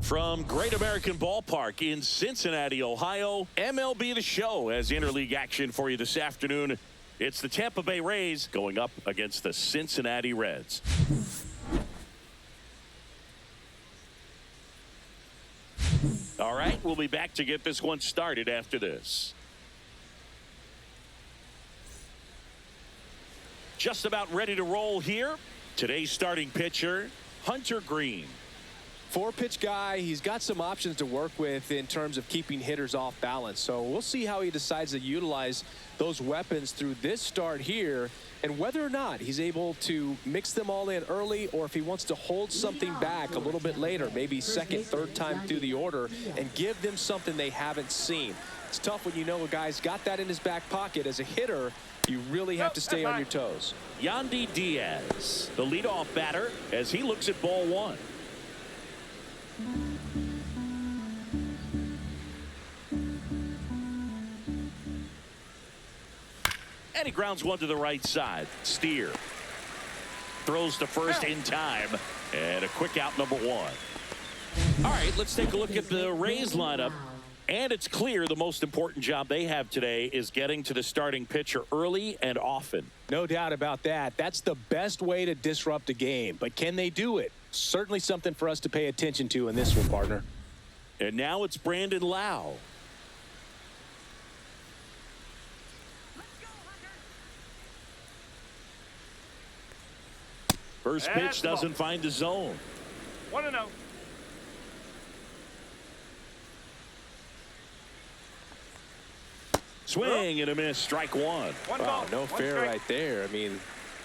From Great American Ballpark in Cincinnati, Ohio, MLB The Show has interleague action for you this afternoon. It's the Tampa Bay Rays going up against the Cincinnati Reds. All right, we'll be back to get this one started after this. Just about ready to roll here. Today's starting pitcher, Hunter Green. Four-pitch guy. He's got some options to work with in terms of keeping hitters off balance. So we'll see how he decides to utilize those weapons through this start here and whether or not he's able to mix them all in early or if he wants to hold something back a little bit later, maybe second, third time through the order and give them something they haven't seen. It's tough when you know a guy's got that in his back pocket. As a hitter, you really have to stay on your toes. Yandy Diaz, the leadoff batter, as he looks at ball one. And he grounds one to the right side. Steer throws to first in time, and a quick out, number one. All right, let's take a look at the Rays lineup. And it's clear the most important job they have today is getting to the starting pitcher early and often. No doubt about that. That's the best way to disrupt a game. But can they do it? Certainly something for us to pay attention to in this one, partner. And now it's Brandon Lau. First pitch doesn't find the zone. 1-0. Swing and a miss, strike one. Wow, no fair right there. I mean,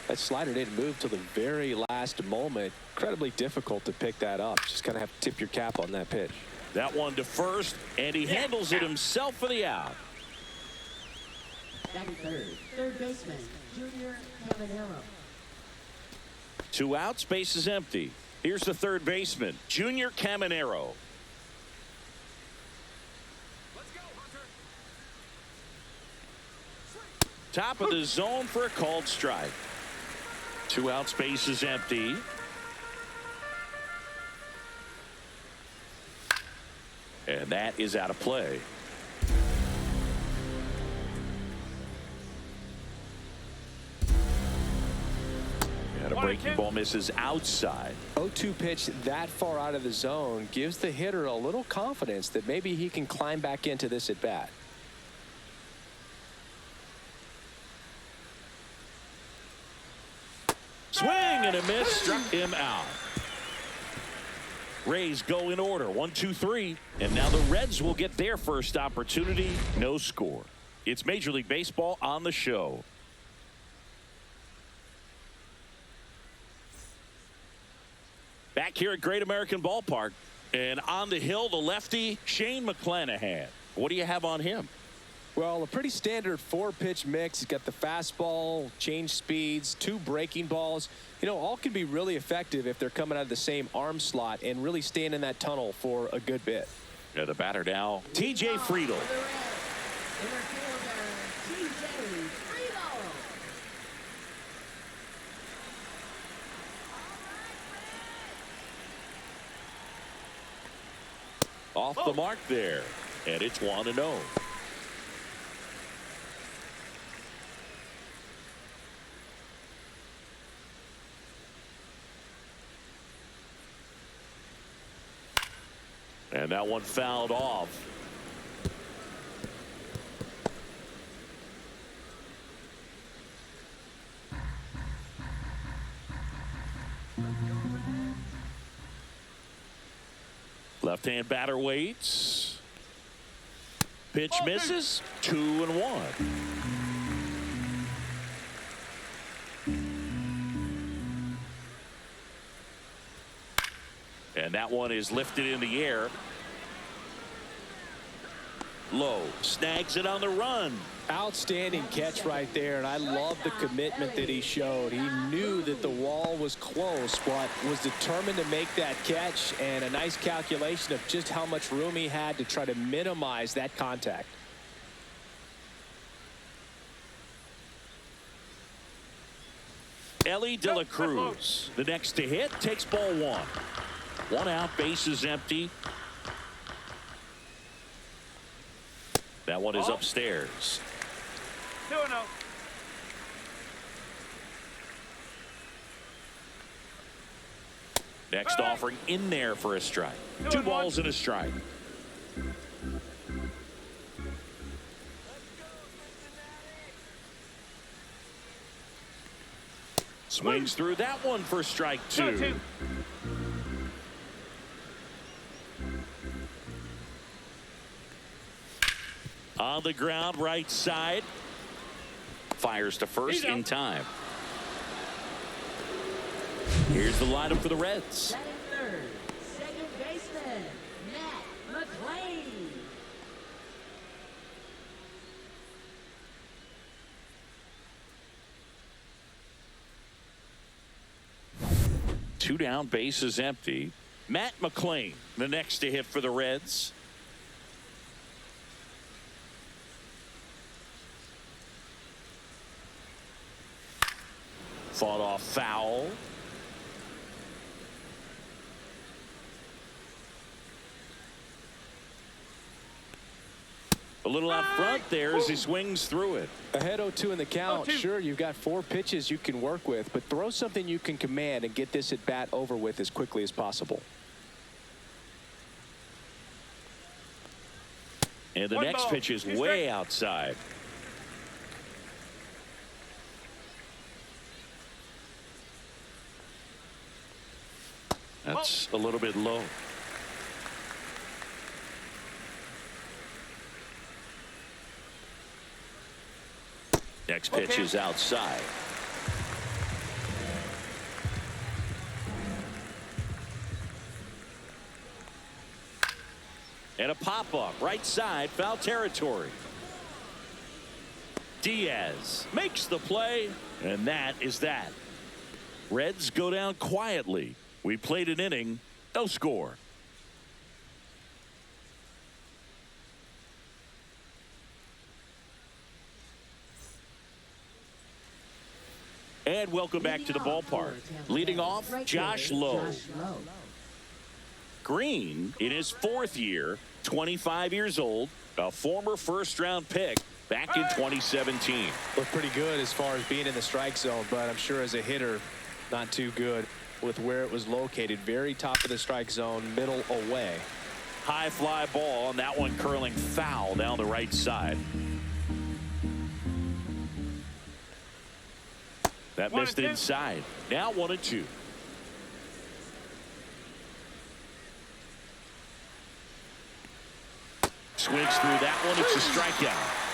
that slider didn't move till the very last moment. Incredibly difficult to pick that up. Just kind of have to tip your cap on that pitch. That one to first, and he handles it himself for the out. Batting third baseman, Junior Caminero. 2 outs, base is empty. Here's the third baseman, Junior Caminero. Top of the zone for a called strike. 2 outs, base is empty. And that is out of play. And a breaking ball misses outside. 0-2 pitch that far out of the zone gives the hitter a little confidence that maybe he can climb back into this at bat. Swing and a miss, struck him out. Rays go in order, 1-2-3, and now the Reds will get their first opportunity. No score. It's Major League Baseball on the show. Back here at Great American Ballpark, and on the hill, the lefty, Shane McClanahan. What do you have on him? Well, a pretty standard 4-pitch mix. He's got the fastball, change speeds, 2 breaking balls. You know, all can be really effective if they're coming out of the same arm slot and really staying in that tunnel for a good bit. Yeah, the batter now, T.J. Friedl. Off the mark there, and it's 1-0. And that one fouled off. Left-hand batter waits. Pitch misses. 2-1. And that one is lifted in the air. Low snags it on the run. Outstanding catch right there, and I love the commitment that he showed. He knew that the wall was close, but was determined to make that catch, and a nice calculation of just how much room he had to try to minimize that contact. Ellie De La Cruz, the next to hit, takes ball one. One out, bases empty. That one is upstairs. 2-0. Next offering in there for a strike. 2 balls and a strike. Swings through that one for strike 2. On the ground, right side. Fires to first in time. Here's the lineup for the Reds. Batting third, second baseman, Matt McLean. Two down, bases empty. Matt McLean, the next to hit for the Reds. Fought off foul. A little out front there as he swings through it. Ahead 0-2 in the count. Sure, you've got 4 pitches you can work with, but throw something you can command and get this at bat over with as quickly as possible. And the next pitch is way outside. That's a little bit low. Next pitch is outside. And a pop-up, right side, foul territory. Diaz makes the play, and that is that. Reds go down quietly. We played an inning, no score. And welcome back to the ballpark. Leading off, Josh Lowe. Green, in his 4th year, 25 years old, a former first-round pick back in 2017. Looked pretty good as far as being in the strike zone, but I'm sure as a hitter, not too good with where it was located. Very top of the strike zone, middle away. High fly ball, and that one curling foul down the right side. That missed inside. Now 1-2. Swings through that one. It's a strikeout.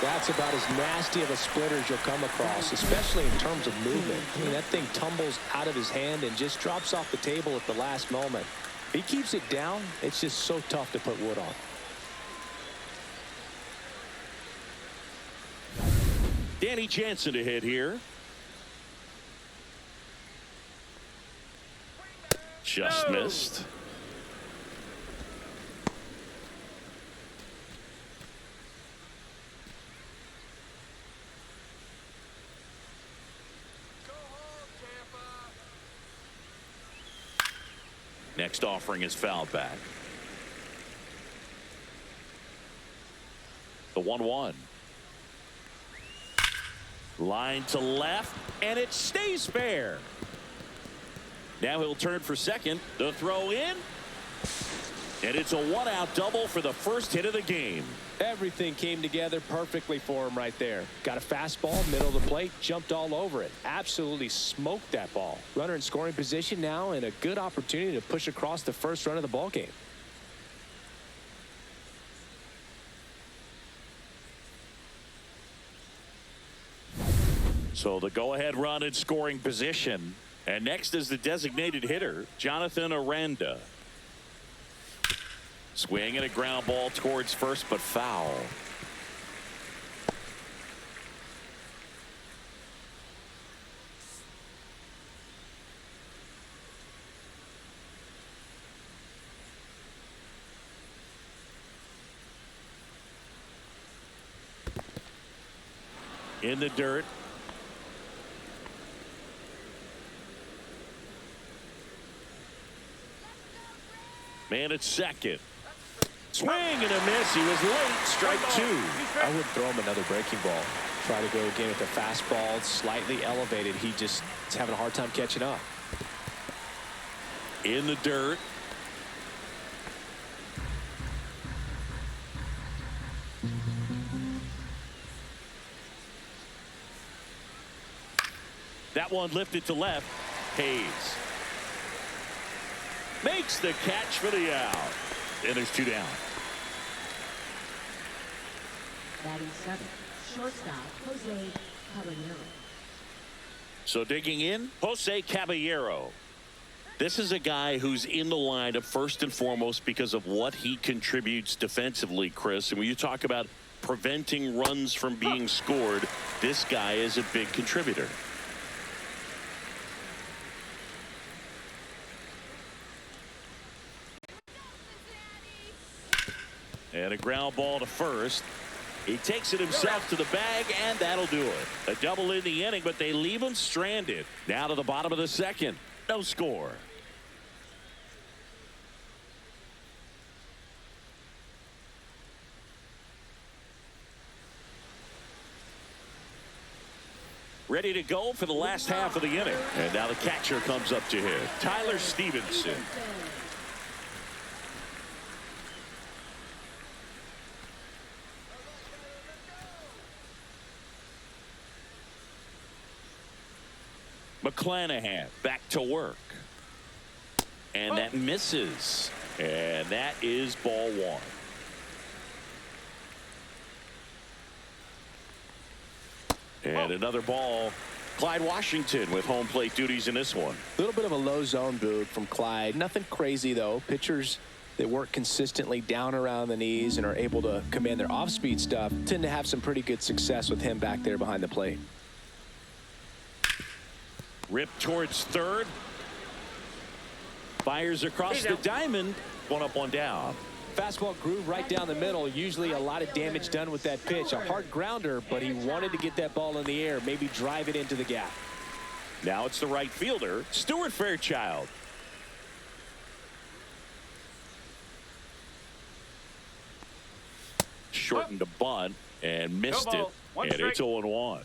That's about as nasty of a splitter as you'll come across, especially in terms of movement. I mean, that thing tumbles out of his hand and just drops off the table at the last moment. If he keeps it down, it's just so tough to put wood on. Danny Jansen to hit here. Just missed. Next offering is fouled back. The 1-1. Line to left, and it stays fair. Now he'll turn for second. The throw in. And it's a 1-out double for the first hit of the game. Everything came together perfectly for him right there. Got a fastball, middle of the plate, jumped all over it. Absolutely smoked that ball. Runner in scoring position now, and a good opportunity to push across the first run of the ball game. So the go-ahead run in scoring position. And next is the designated hitter, Jonathan Aranda. Swing and a ground ball towards first, but foul. In the dirt. Man at second. Swing and a miss. He was late. Strike two. I would throw him another breaking ball. Try to go again with the fastball, slightly elevated. He just is having a hard time catching up. In the dirt. That one lifted to left. Hayes makes the catch for the out. And there's two down. Batting seventh, shortstop, Jose Caballero. So digging in, Jose Caballero. This is a guy who's in the lineup first and foremost because of what he contributes defensively, Chris. And when you talk about preventing runs from being scored, this guy is a big contributor. And a ground ball to first. He takes it himself to the bag, and that'll do it. A double in the inning, but they leave him stranded. Now to the bottom of the second. No score. Ready to go for the last half of the inning. And now the catcher comes up to hit. Tyler Stevenson. McClanahan back to work. And that misses. And that is ball one. And another ball. Clyde Washington with home plate duties in this one. A little bit of a low zone boot from Clyde. Nothing crazy, though. Pitchers that work consistently down around the knees and are able to command their off-speed stuff tend to have some pretty good success with him back there behind the plate. Ripped towards third. Fires across the diamond. One up, one down. Fastball groove right down the middle. Usually a lot of damage done with that pitch. A hard grounder, but he wanted to get that ball in the air, maybe drive it into the gap. Now it's the right fielder, Stuart Fairchild. Shortened the bunt and missed it. And it's 0-1.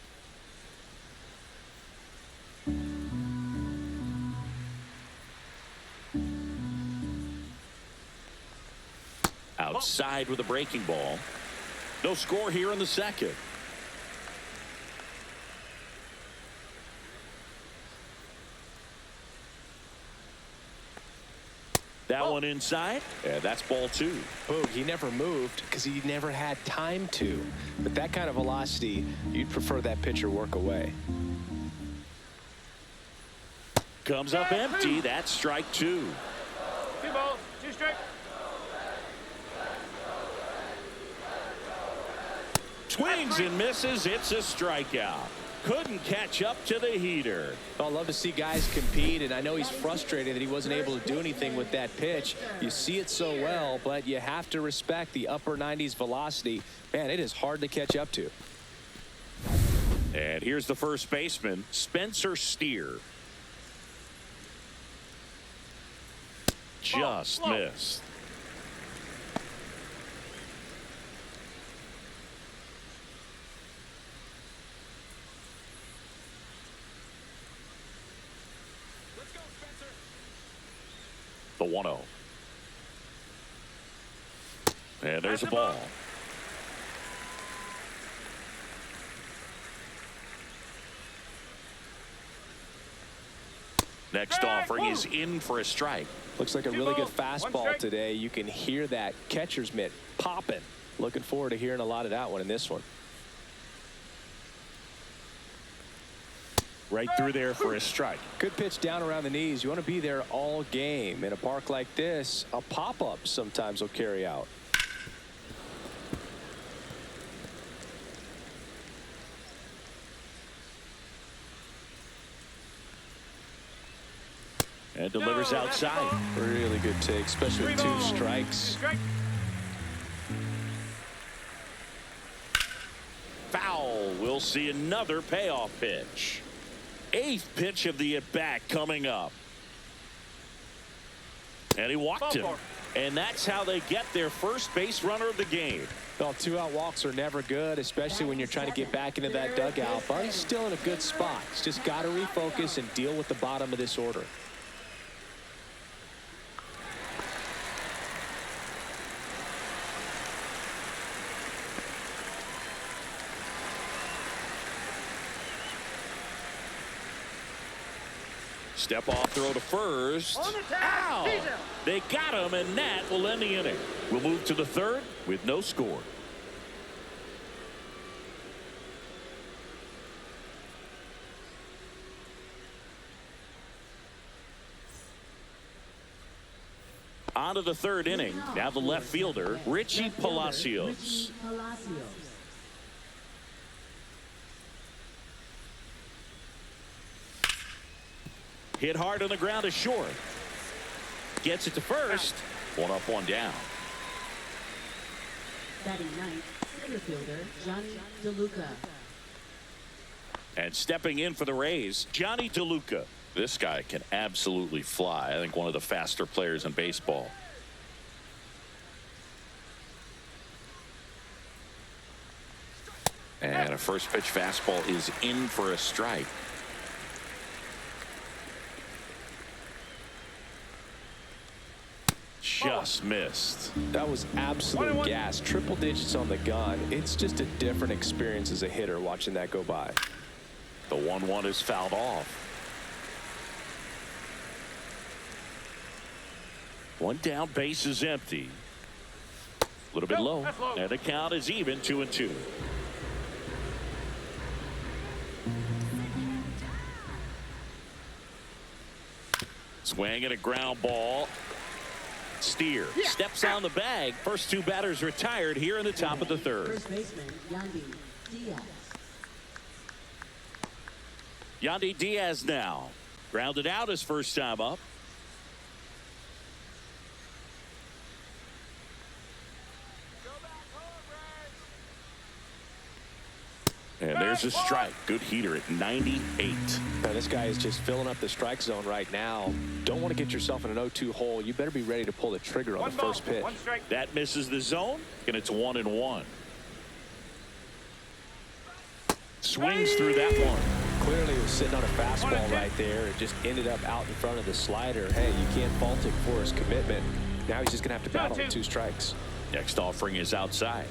Outside with a breaking ball. No score here in the second. That one inside, and that's ball two. Boog, he never moved because he never had time to. But that kind of velocity, you'd prefer that pitcher work away. Comes up empty. That's strike two. 2 balls, 2 strikes. Swings and misses. It's a strikeout. Couldn't catch up to the heater. I'd love to see guys compete, and I know he's frustrated that he wasn't able to do anything with that pitch. You see it so well, but you have to respect the upper 90s velocity. Man, it is hard to catch up to. And here's the first baseman, Spencer Steer. Just missed. The 1-0. And there's a ball. Next offering is in for a strike. Looks like a really good fastball today. You can hear that catcher's mitt popping. Looking forward to hearing a lot of that one in this one. Right through there for a strike. Good pitch down around the knees. You want to be there all game. In a park like this, a pop-up sometimes will carry out. And delivers outside. Really good take, especially with 2 strikes. Foul. We'll see another payoff pitch. 8th pitch of the at-bat coming up. And he walked him. And that's how they get their first base runner of the game. Well, 2-out walks are never good, especially when you're trying to get back into that dugout. But he's still in a good spot. He's just got to refocus and deal with the bottom of this order. Step off throw to first. Ow! They got him, and that will end the inning. We'll move to the third with no score. On to the third inning. Now the left fielder, Richie Palacios. Hit hard on the ground to short. Gets it to first. One up, one down. Batting ninth, center fielder Johnny DeLuca. And stepping in for the Rays, Johnny DeLuca. This guy can absolutely fly. I think one of the faster players in baseball. And a first pitch fastball is in for a strike. Just missed. That was absolute gas. Triple digits on the gun. It's just a different experience as a hitter watching that go by. The 1-1 is fouled off. One down, base is empty. A little bit low. And the count is even, 2-2. Swing and a ground ball. Steer steps on the bag. First two batters retired here in the top of the third. First baseman Yandy Diaz. Yandy Diaz now. Grounded out his first time up. And there's a strike. Good heater at 98. Now, this guy is just filling up the strike zone right now. Don't want to get yourself in an 0-2 hole. You better be ready to pull the trigger on the first pitch. That misses the zone, and it's 1-1. Swings through that one. Clearly, he was sitting on a fastball right there. It just ended up out in front of the slider. Hey, you can't fault him for his commitment. Now he's just going to have to battle with 2 strikes. Next offering is outside.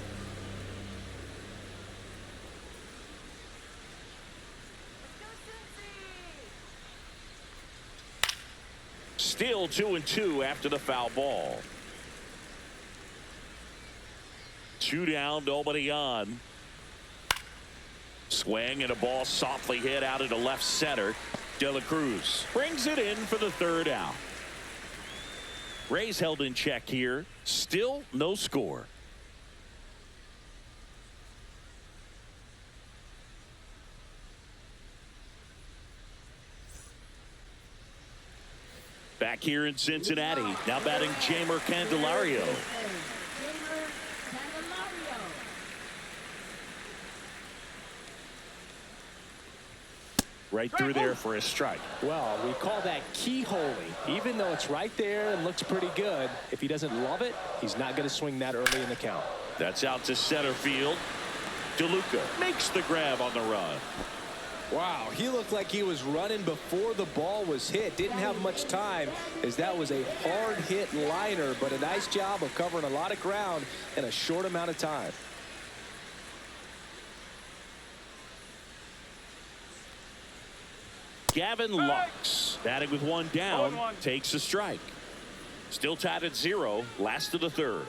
Still 2-2 after the foul ball. 2 down, nobody on. Swing and a ball softly hit out into left center. De La Cruz brings it in for the third out. Rays held in check here. Still no score. Back here in Cincinnati, now batting Jeimer Candelario. Right through there for a strike. Well, we call that keyholing. Even though it's right there and looks pretty good, if he doesn't love it, he's not going to swing that early in the count. That's out to center field. DeLuca makes the grab on the run. Wow, he looked like he was running before the ball was hit. Didn't have much time, as that was a hard hit liner, but a nice job of covering a lot of ground in a short amount of time. Gavin Lux batting with 1 down, takes a strike. Still tied at 0, last of the third.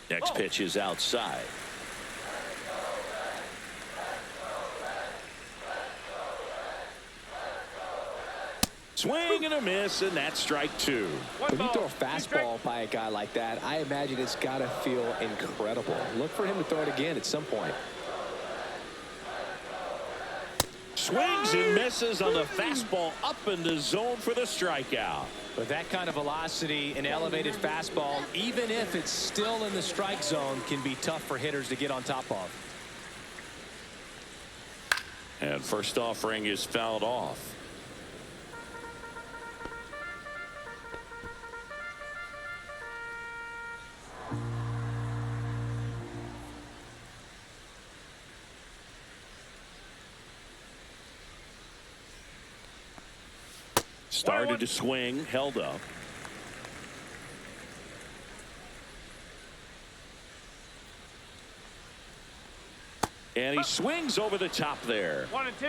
Next pitch is outside. Swing and a miss, and that's strike 2. When you throw a fastball by a guy like that, I imagine it's got to feel incredible. Look for him to throw it again at some point. Swings and misses on the fastball up in the zone for the strikeout. With that kind of velocity, an elevated fastball, even if it's still in the strike zone, can be tough for hitters to get on top of. And first offering is fouled off. Started to swing, held up. And he swings over the top there. 1 and 2.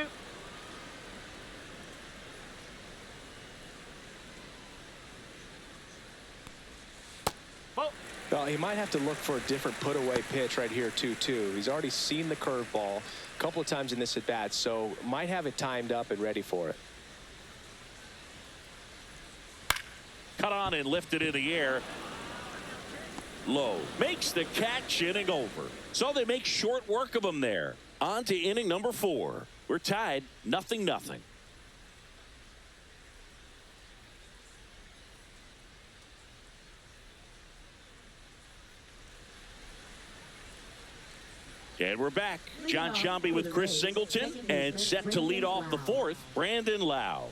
Well, he might have to look for a different put-away pitch right here, 2-2. He's already seen the curveball a couple of times in this at-bat, so might have it timed up and ready for it. Cut on and lifted in the air. Low. Makes the catch, inning over. So they make short work of him there. On to inning number 4. We're tied, 0-0. And we're back. John Sciambi with Chris Singleton, and set to lead off the 4th, Brandon Lau.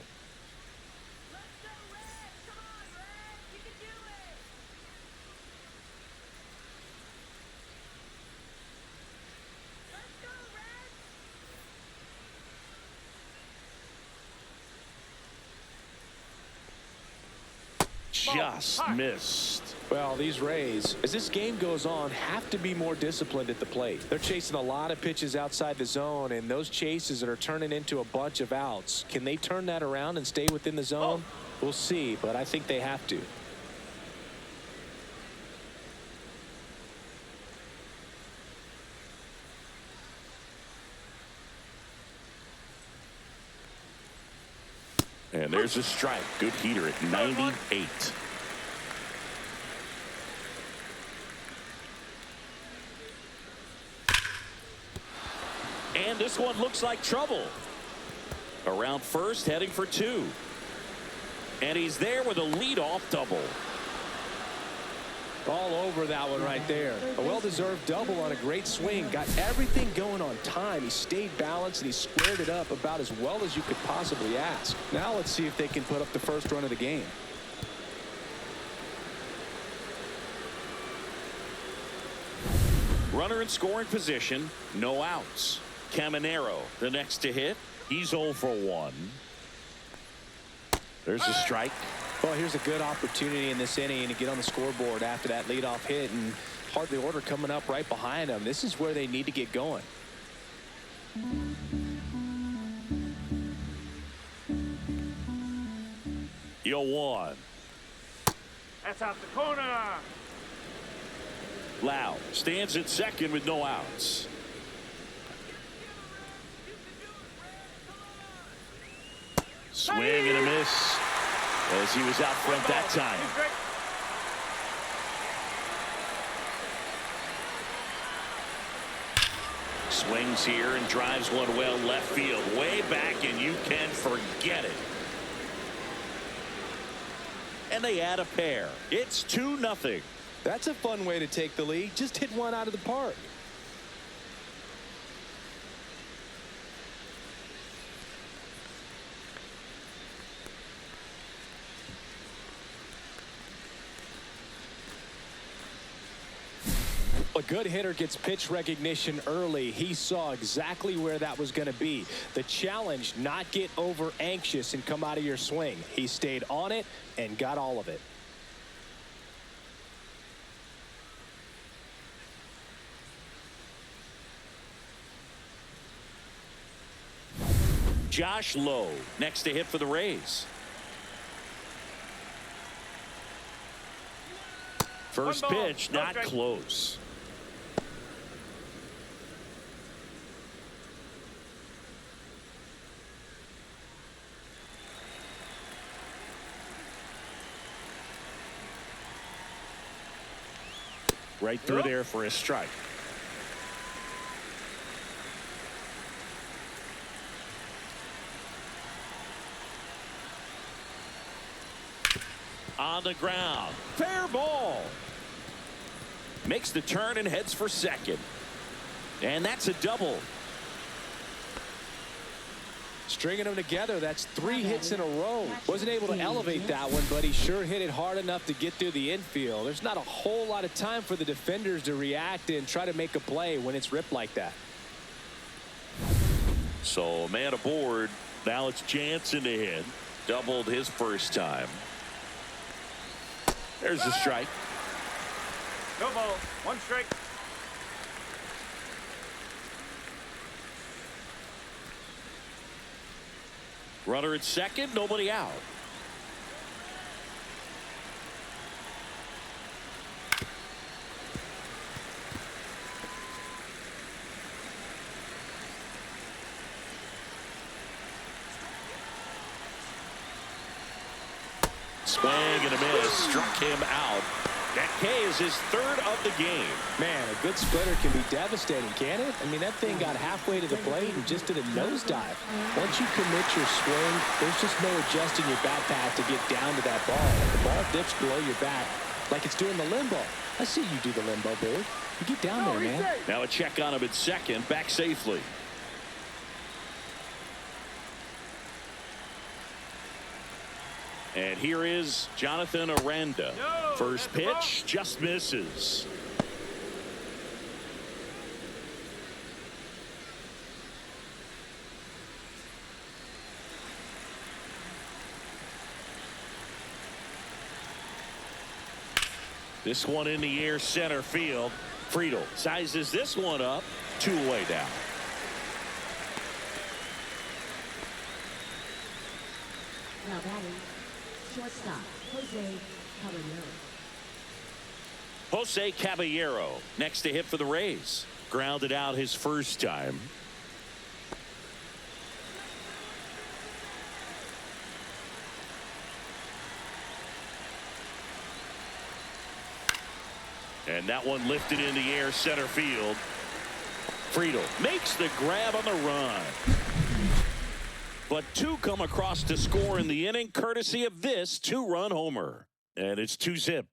Just missed. Well, these Rays, as this game goes on, have to be more disciplined at the plate. They're chasing a lot of pitches outside the zone, and those chases that are turning into a bunch of outs. Can they turn that around and stay within the zone? We'll see, but I think they have to. And there's a strike. Good heater at 98. And this one looks like trouble. Around first, heading for 2. And he's there with a leadoff double. All over that one right there. A well-deserved double on a great swing. Got everything going on time. He stayed balanced and he squared it up about as well as you could possibly ask. Now let's see if they can put up the first run of the game. Runner in scoring position, no outs. Caminero, the next to hit. He's 0 for 1. There's a strike. Well, here's a good opportunity in this inning to get on the scoreboard after that leadoff hit, and hardly order coming up right behind them. This is where they need to get going. 0-1. That's out the corner. Lau stands at second with no outs. Swing and a miss as he was out front that time. Swings here and drives one well left field, way back, and you can forget it. And they add a pair. It's 2-0. That's a fun way to take the lead. Just hit one out of the park. A good hitter gets pitch recognition early. He saw exactly where that was going to be. The challenge, not get over anxious and come out of your swing. He stayed on it and got all of it. Josh Lowe next to hit for the Rays. First pitch, not close. Right through there for a strike. On the ground. Fair ball. Makes the turn and heads for second. And that's a double. Stringing them together, that's 3 hits in a row. Wasn't able to elevate that one, but he sure hit it hard enough to get through the infield. There's not a whole lot of time for the defenders to react and try to make a play when it's ripped like that. So man aboard Now it's Jansen to hit. Doubled his first time. There's a strike. No ball. One strike. Runner at second, nobody out. Swing and a miss, struck him out. That K is his third of the game. Man, a good splitter can be devastating, can't it? I mean, that thing got halfway to the plate and just did a nosedive. Once you commit your swing, there's just no adjusting your bat path to get down to that ball. The ball dips below your bat like it's doing the limbo. I see you do the limbo, Boo. You get down there, man. Now a check on him at second, back safely. And here is Jonathan Aranda. First pitch just misses. This one in the air, center field. Friedel sizes this one up, 2 away down. Now batting, shortstop, Jose Caballero next to hit for the Rays. Grounded out his first time. And that one lifted in the air, center field. Friedel makes the grab on the run. But 2 come across to score in the inning, courtesy of this 2-run homer. And it's 2-zip.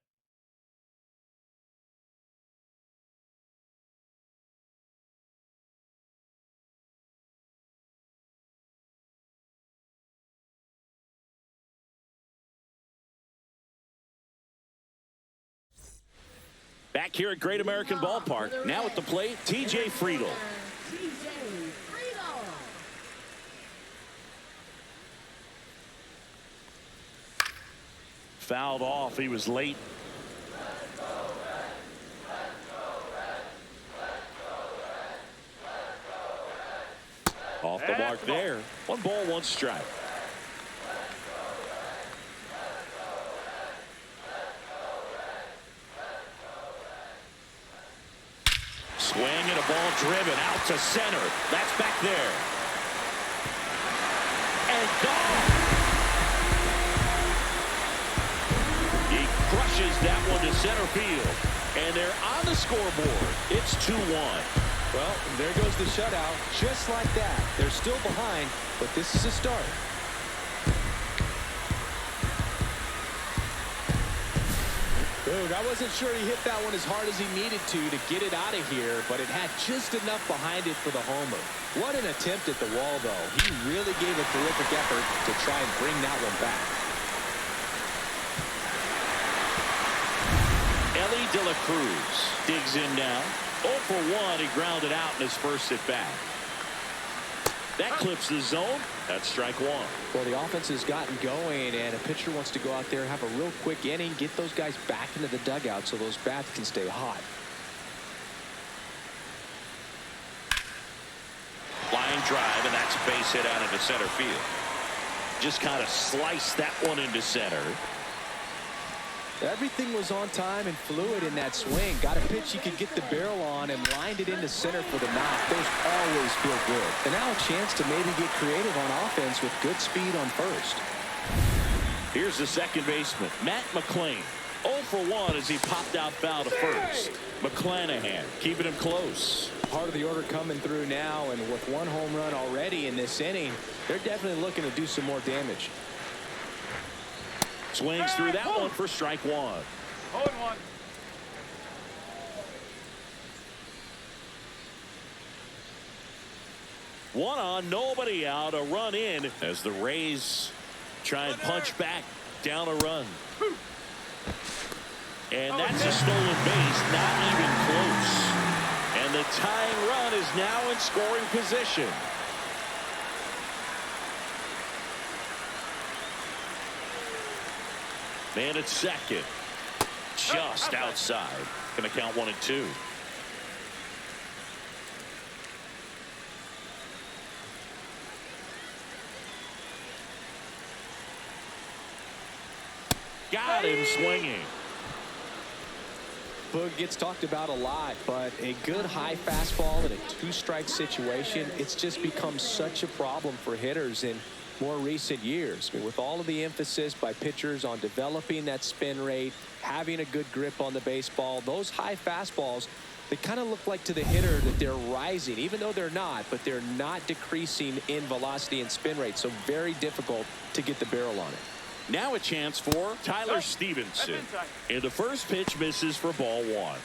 Back here at Great American Ballpark, now at the plate, TJ Friedel. Fouled off. He was late. Off the mark there. 1 ball, 1 strike. Swing and a ball driven out to center. That's back there. And gone. He crushes that one to center field. And they're on the scoreboard. It's 2-1. Well, there goes the shutout. Just like that. They're still behind, but this is a start. Dude, I wasn't sure he hit that one as hard as he needed to get it out of here, but it had just enough behind it for the homer. What an attempt at the wall, though. He really gave a terrific effort to try and bring that one back. Ellie De La Cruz digs in now. 0 for 1. He grounded out in his first at bat. That clips the zone. That's strike 1. Well, the offense has gotten going, and a pitcher wants to go out there, have a real quick inning, get those guys back into the dugout so those bats can stay hot. Line drive, and that's a base hit out into center field. Just kind of sliced that one into center. Everything was on time and fluid in that swing. Got a pitch he could get the barrel on and lined it into center for the knock. Those always feel good. And now a chance to maybe get creative on offense with good speed on first. Here's the second baseman, Matt McClain. 0 for 1 as he popped out foul to first. McClanahan keeping him close. Part of the order coming through now, and with 1 home run already in this inning, they're definitely looking to do some more damage. Swings through that one for strike 1. 0-1. One on, nobody out, a run in as the Rays try and punch back down a run. And that's a stolen base, not even close. And the tying run is now in scoring position. Man at second. Just outside. Going to count 1-2. Got him swinging. Boog gets talked about a lot, but a good high fastball in a two-strike situation, it's just become such a problem for hitters in more recent years. I mean, with all of the emphasis by pitchers on developing that spin rate, having a good grip on the baseball, those high fastballs, they kind of look like to the hitter that they're rising, even though they're not, but they're not decreasing in velocity and spin rate, so very difficult to get the barrel on it. Now a chance for Tyler Stevenson. And the first pitch misses for ball one.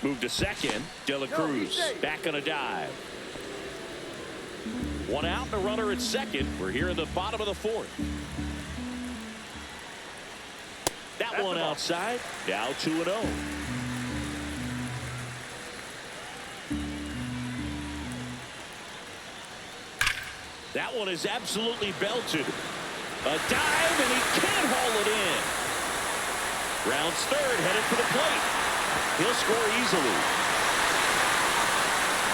Move to second. De La Cruz back on a dive. One out and a runner at second. We're here in the bottom of the fourth. That one outside. Now 2-0. That one is absolutely belted. A dive, and he can't haul it in. Rounds third, headed for the plate. He'll score easily.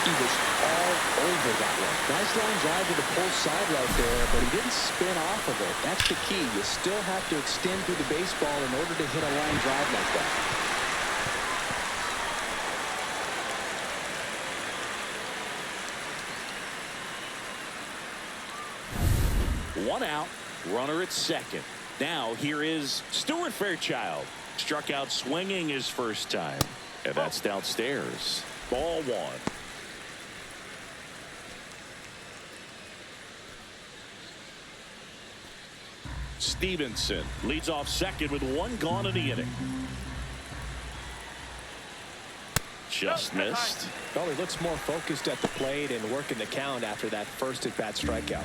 He was all over that one. Nice line drive to the pull side right there, but he didn't spin off of it. That's the key. You still have to extend through the baseball in order to hit a line drive like that. One out, runner at second. Now here is Stuart Fairchild. Struck out swinging his first time. And that's downstairs. Ball one. Stevenson leads off second with one gone in the inning. Just missed. Well, he looks more focused at the plate and working the count after that first at-bat strikeout.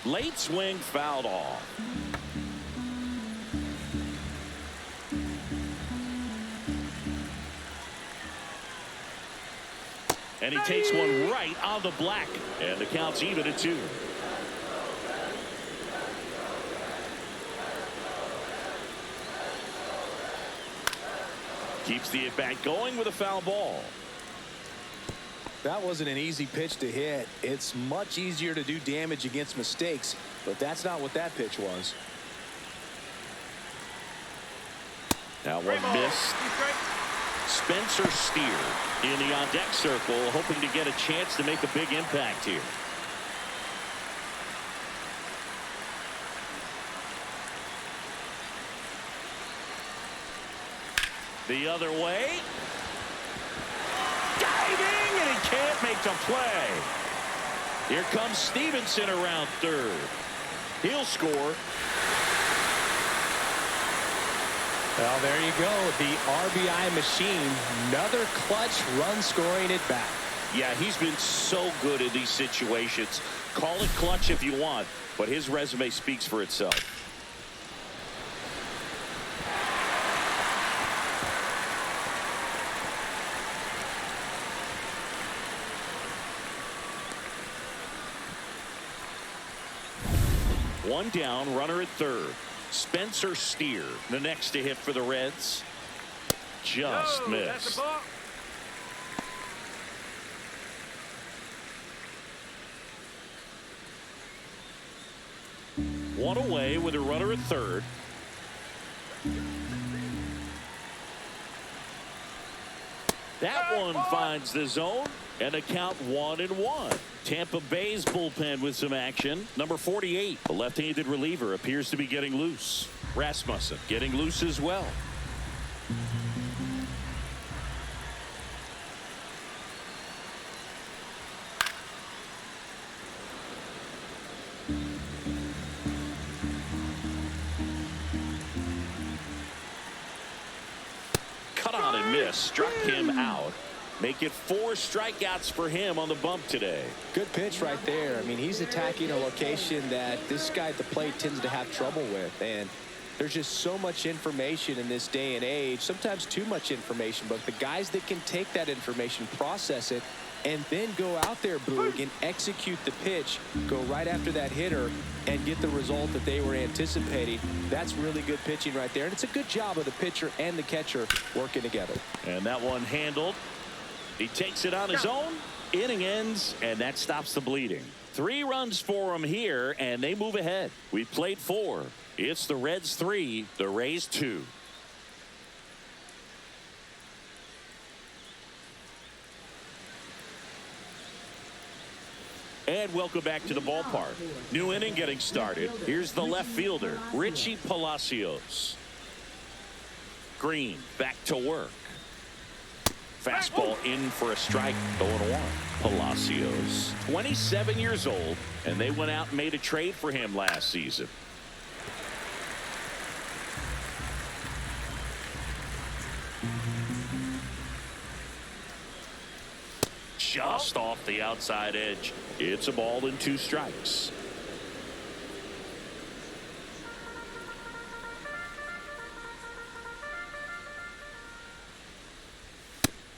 Late swing fouled off. And he takes one right on the black. And the count's even at 2. Keeps the at-bat going with a foul ball. That wasn't an easy pitch to hit. It's much easier to do damage against mistakes, but that's not what that pitch was. Now one missed. Spencer Steer in the on-deck circle, hoping to get a chance to make a big impact here. The other way. Diving, and he can't make the play. Here comes Stevenson around third. He'll score. Well, there you go. The RBI machine. Another clutch run scoring at bat. Yeah, he's been so good in these situations. Call it clutch if you want, but his resume speaks for itself. One down, runner at third. Spencer Steer, the next to hit for the Reds. Just missed. One away with a runner at third. That one finds the zone, and a count 1-1. Tampa Bay's bullpen with some action. Number 48, the left-handed reliever, appears to be getting loose. Rasmussen getting loose as well. Cut on and miss, struck him out. Make it 4 strikeouts for him on the bump today. Good pitch right there. I mean, he's attacking a location that this guy at the plate tends to have trouble with. And There's just so much information in this day and age, sometimes too much information, but the guys that can take that information, process it, and then go out there, Boog, and execute the pitch, go right after that hitter, and get the result that they were anticipating. That's really good pitching right there, and it's a good job of the pitcher and the catcher working together. And that one handled. He takes it on his own. Inning ends, and that stops the bleeding. 3 runs for him here, and they move ahead. We've played 4. It's the Reds 3, the Rays 2. And welcome back to the ballpark. New inning getting started. Here's the left fielder, Richie Palacios. Green back to work. Fastball in for a strike, 0-1. Palacios, 27 years old, and they went out and made a trade for him last season. Just off the outside edge. It's a ball and 2 strikes.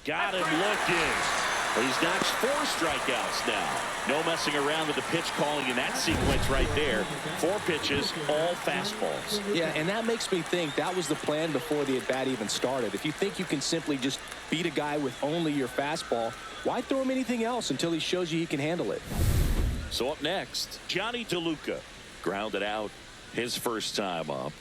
Got him looking. He's notched 4 strikeouts now. No messing around with the pitch calling in that sequence right there. 4 pitches, all fastballs. Yeah, and that makes me think that was the plan before the at-bat even started. If you think you can simply just beat a guy with only your fastball, why throw him anything else until he shows you he can handle it? So up next, Johnny DeLuca. Grounded out his first time up.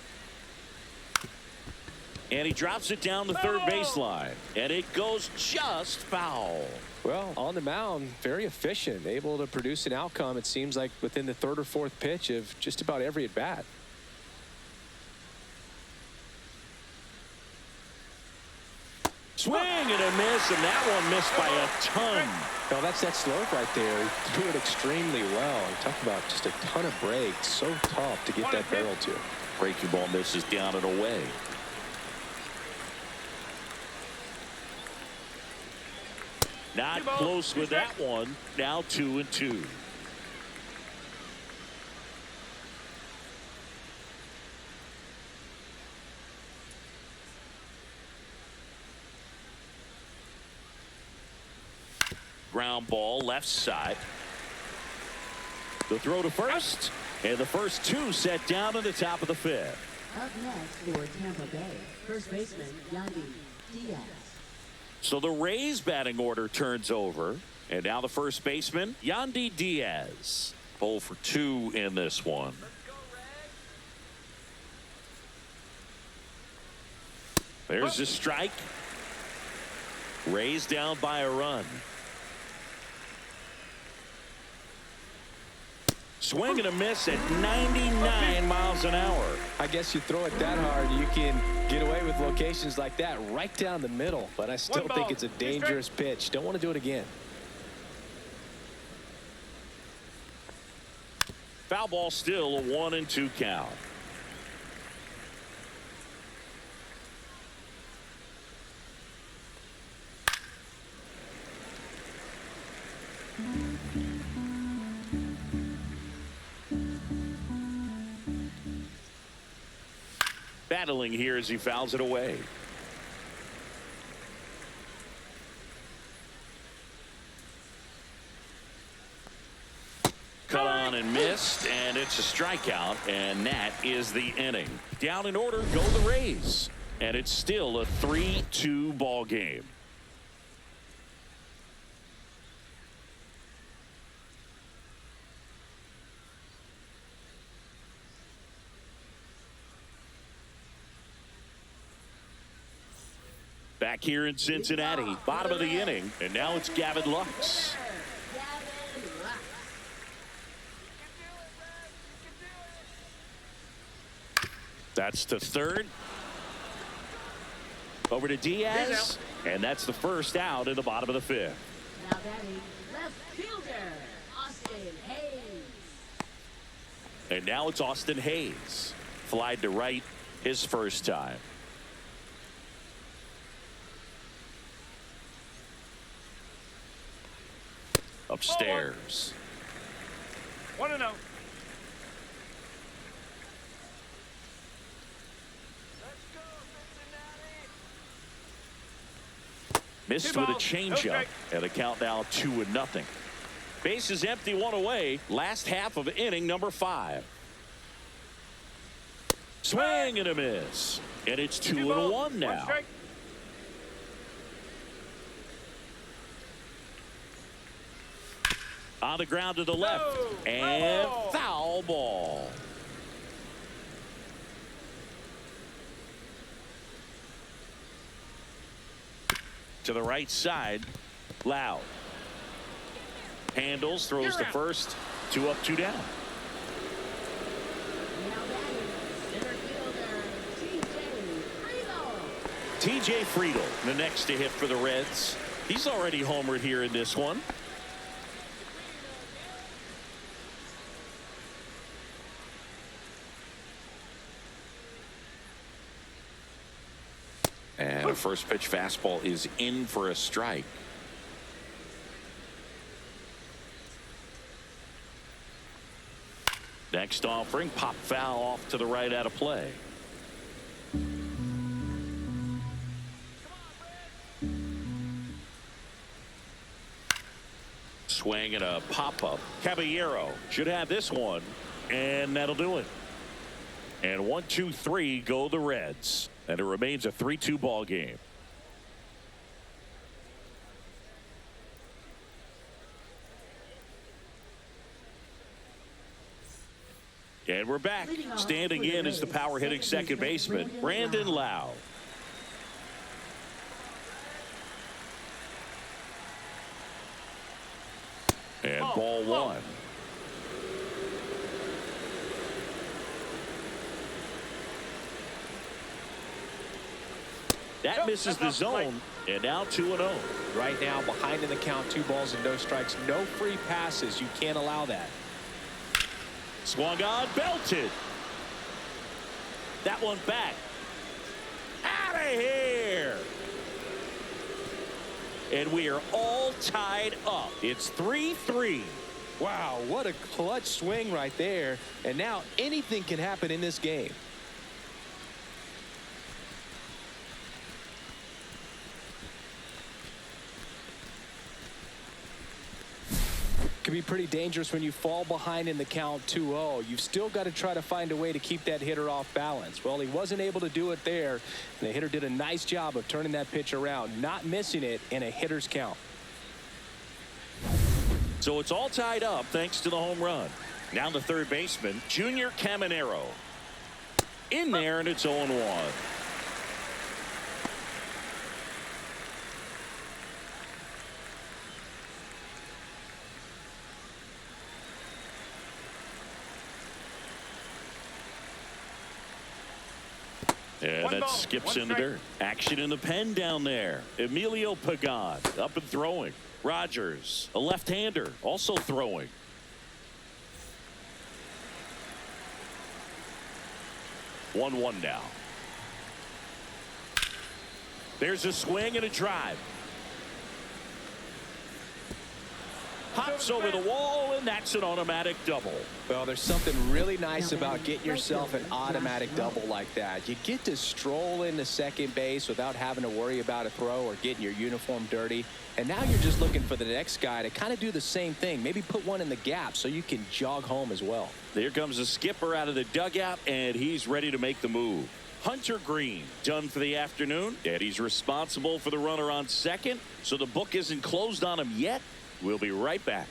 And he drops it down the third baseline. And it goes just foul. Well, on the mound, very efficient, able to produce an outcome, it seems like, within the 3rd or 4th pitch of just about every at-bat. Swing and a miss, and that one missed by a ton. No, that's that slope right there. He threw it extremely well. Talk about just a ton of breaks. So tough to get that barrel to. Breaking ball misses down and away. Not close with that one. Now 2-2. Ground ball left side. The throw to first. And the first 2 set down to the top of the 5th. Up next for Tampa Bay, first baseman Yandy Diaz. So the Rays batting order turns over. And now the first baseman, Yandy Diaz. 0 for 2 in this one. There's a strike. Rays down by a run. Swing and a miss at 99 miles an hour. I guess you throw it that hard, you can get away with locations like that right down the middle. But I still think it's a dangerous pitch. Don't want to do it again. Foul ball, still a 1-2 count. Battling here as he fouls it away. Cut on and missed, and it's a strikeout, and that is the inning. Down in order go the Rays, and it's still a 3-2 ball game. Back here in Cincinnati, bottom of the inning, and now it's Gavin Lux. That's to third. Over to Diaz, and that's the first out in the bottom of the 5th. Now batting left fielder Austin Hayes. And now it's Austin Hayes. Flied to right his first time. Upstairs. 1-0. Missed Two with a balls, no changeup. strike. And a count now 2-0. Base is empty, one away. Last half of inning number 5. Swing and a miss. And it's 2-1 now. One strike. On the ground to the left. No. And Foul ball. foul ball. To the right side. Loud. Handles, throws to first. 2 up, 2 down. Now batting, center fielder, TJ Friedl. TJ Friedl, the next to hit for the Reds. He's already homered here in this one. And a first pitch fastball is in for a strike. Next offering, pop foul off to the right out of play. Swing and a pop-up. Caballero should have this one, and that'll do it. And 1, 2, 3 go the Reds. And it remains a 3-2 ball game. And we're back. Standing in is the power hitting second baseman, Brandon Lau. And ball 1. That misses the zone, and now 2-0. Right now, behind in the count, 2 balls and no strikes. No free passes. You can't allow that. Swung on, belted. That one back. Out of here. And we are all tied up. It's 3-3. Wow, what a clutch swing right there. And now anything can happen in this game. Can be pretty dangerous when you fall behind in the count 2-0. You've still got to try to find a way to keep that hitter off balance. Well, he wasn't able to do it there. And the hitter did a nice job of turning that pitch around, not missing it in a hitter's count. So it's all tied up thanks to the home run. Now the third baseman, Junior Caminero. In there, and it's 0-1. And that skips in the dirt. Action in the pen down there. Emilio Pagan up and throwing. Rogers, a left-hander, also throwing. One now. There's a swing and a drive. Hops over the wall, and that's an automatic double. Well, there's something really nice about getting yourself an automatic double like that. You get to stroll into second base without having to worry about a throw or getting your uniform dirty. And now you're just looking for the next guy to kind of do the same thing. Maybe put one in the gap so you can jog home as well. There comes the skipper out of the dugout, and he's ready to make the move. Hunter Green done for the afternoon, and he's responsible for the runner on second. So the book isn't closed on him yet. We'll be right back.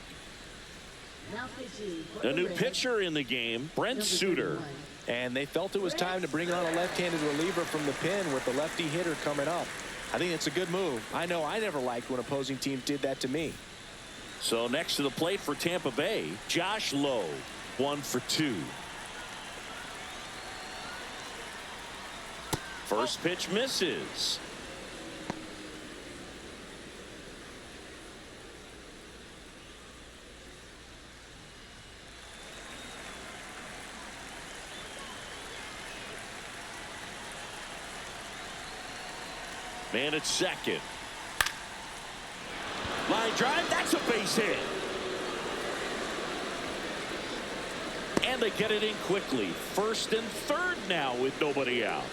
A new pitcher in the game, Brent Suter. And they felt it was time to bring on a left-handed reliever from the pen with the lefty hitter coming up. I think it's a good move. I know I never liked when opposing teams did that to me. So next to the plate for Tampa Bay, Josh Lowe, 1 for 2. First pitch misses. Man at second. Line drive, that's a base hit. And they get it in quickly. First and third now with nobody out.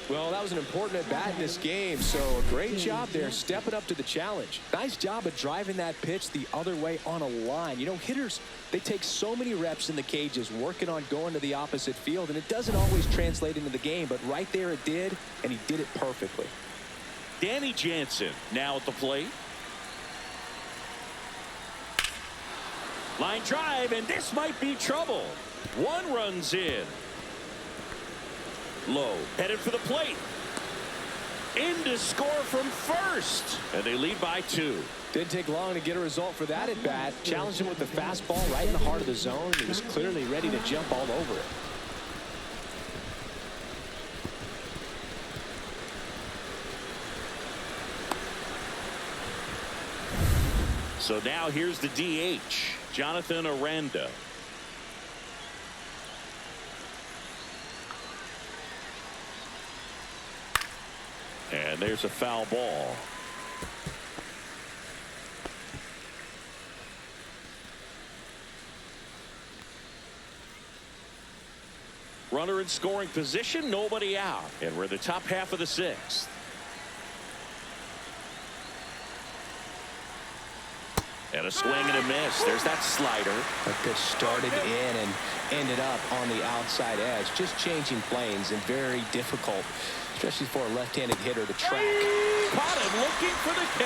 Well, that was an important at-bat in this game, so a great job there stepping up to the challenge. Nice job of driving that pitch the other way on a line. You know, hitters, they take so many reps in the cages working on going to the opposite field, and it doesn't always translate into the game, but right there it did, and he did it perfectly. Danny Jansen now at the plate. Line drive, and this might be trouble. 1 run's in. Low, headed for the plate. In to score from first. And they lead by 2. Didn't take long to get a result for that at bat. Challenged him with the fastball right in the heart of the zone. He was clearly ready to jump all over it. So now here's the DH, Jonathan Aranda. And there's a foul ball. Runner in scoring position, nobody out. And we're in the top half of the 6th. And a swing and a miss. There's that slider. That pitch started in and ended up on the outside edge. Just changing planes and very difficult, especially for a left-handed hitter to track. Caught him looking for the K.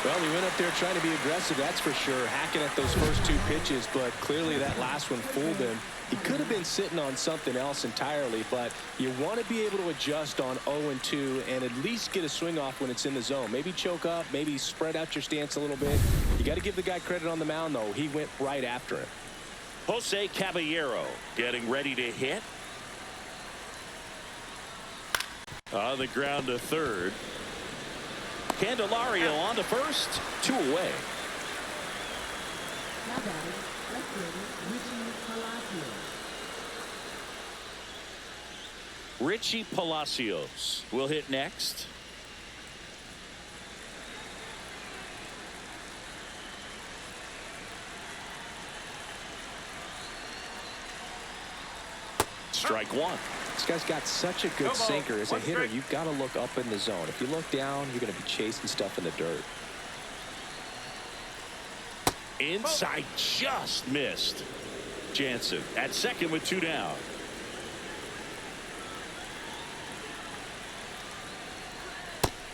Well, he went up there trying to be aggressive, that's for sure, hacking at those first 2 pitches, but clearly that last one fooled him. He could have been sitting on something else entirely, but you want to be able to adjust on 0-2 and at least get a swing off when it's in the zone. Maybe choke up, maybe spread out your stance a little bit. You got to give the guy credit on the mound, though. He went right after him. Jose Caballero getting ready to hit. On the ground to third. Candelario on to first. 2 away. Now batting, left-hander Richie Palacios. Richie Palacios will hit next. Strike 1. This guy's got such a good sinker. As a hitter, you've got to look up in the zone. If you look down, you're going to be chasing stuff in the dirt. Inside, just missed. Jansen at second with 2 down.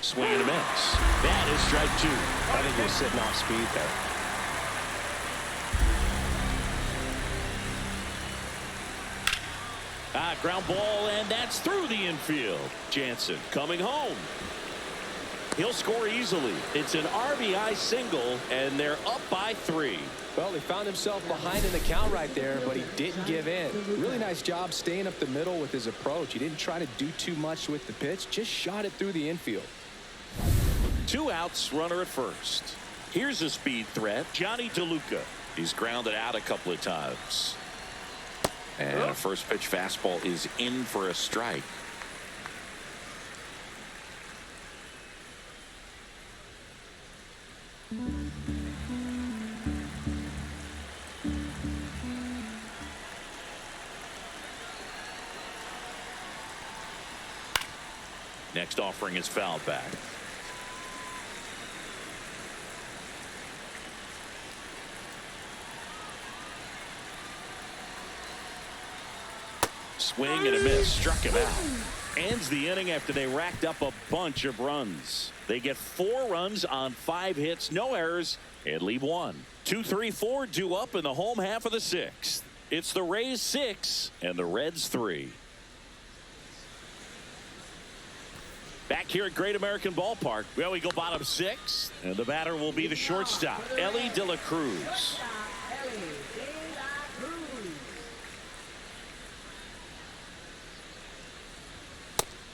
Swing and a miss. That is strike 2. I think you're sitting off speed there. Ground ball, and that's through the infield. Jansen coming home. He'll score easily. It's an RBI single, and they're up by 3. Well, he found himself behind in the count right there, but he didn't give in. Really nice job staying up the middle with his approach. He didn't try to do too much with the pitch, just shot it through the infield. 2 outs, runner at first. Here's a speed threat, Johnny DeLuca. He's grounded out a couple of times. And a first pitch fastball is in for a strike. Next offering is fouled back. Swing and a miss. Struck him out. Ends the inning after they racked up a bunch of runs. They get 4 runs on 5 hits, no errors, and leave 1. 2, 3, 4 due up in the home half of the 6th. It's the Rays 6 and the Reds 3. Back here at Great American Ballpark. Well, we go bottom 6, and the batter will be the shortstop, Ellie De La Cruz.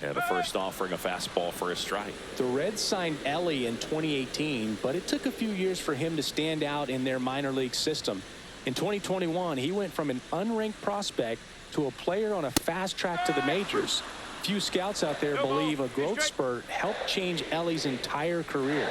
And the first offering a fastball for a strike. The Reds signed Ellie in 2018, but it took a few years for him to stand out in their minor league system. In 2021, he went from an unranked prospect to a player on a fast track to the majors. Few scouts out there believe a growth spurt helped change Ellie's entire career.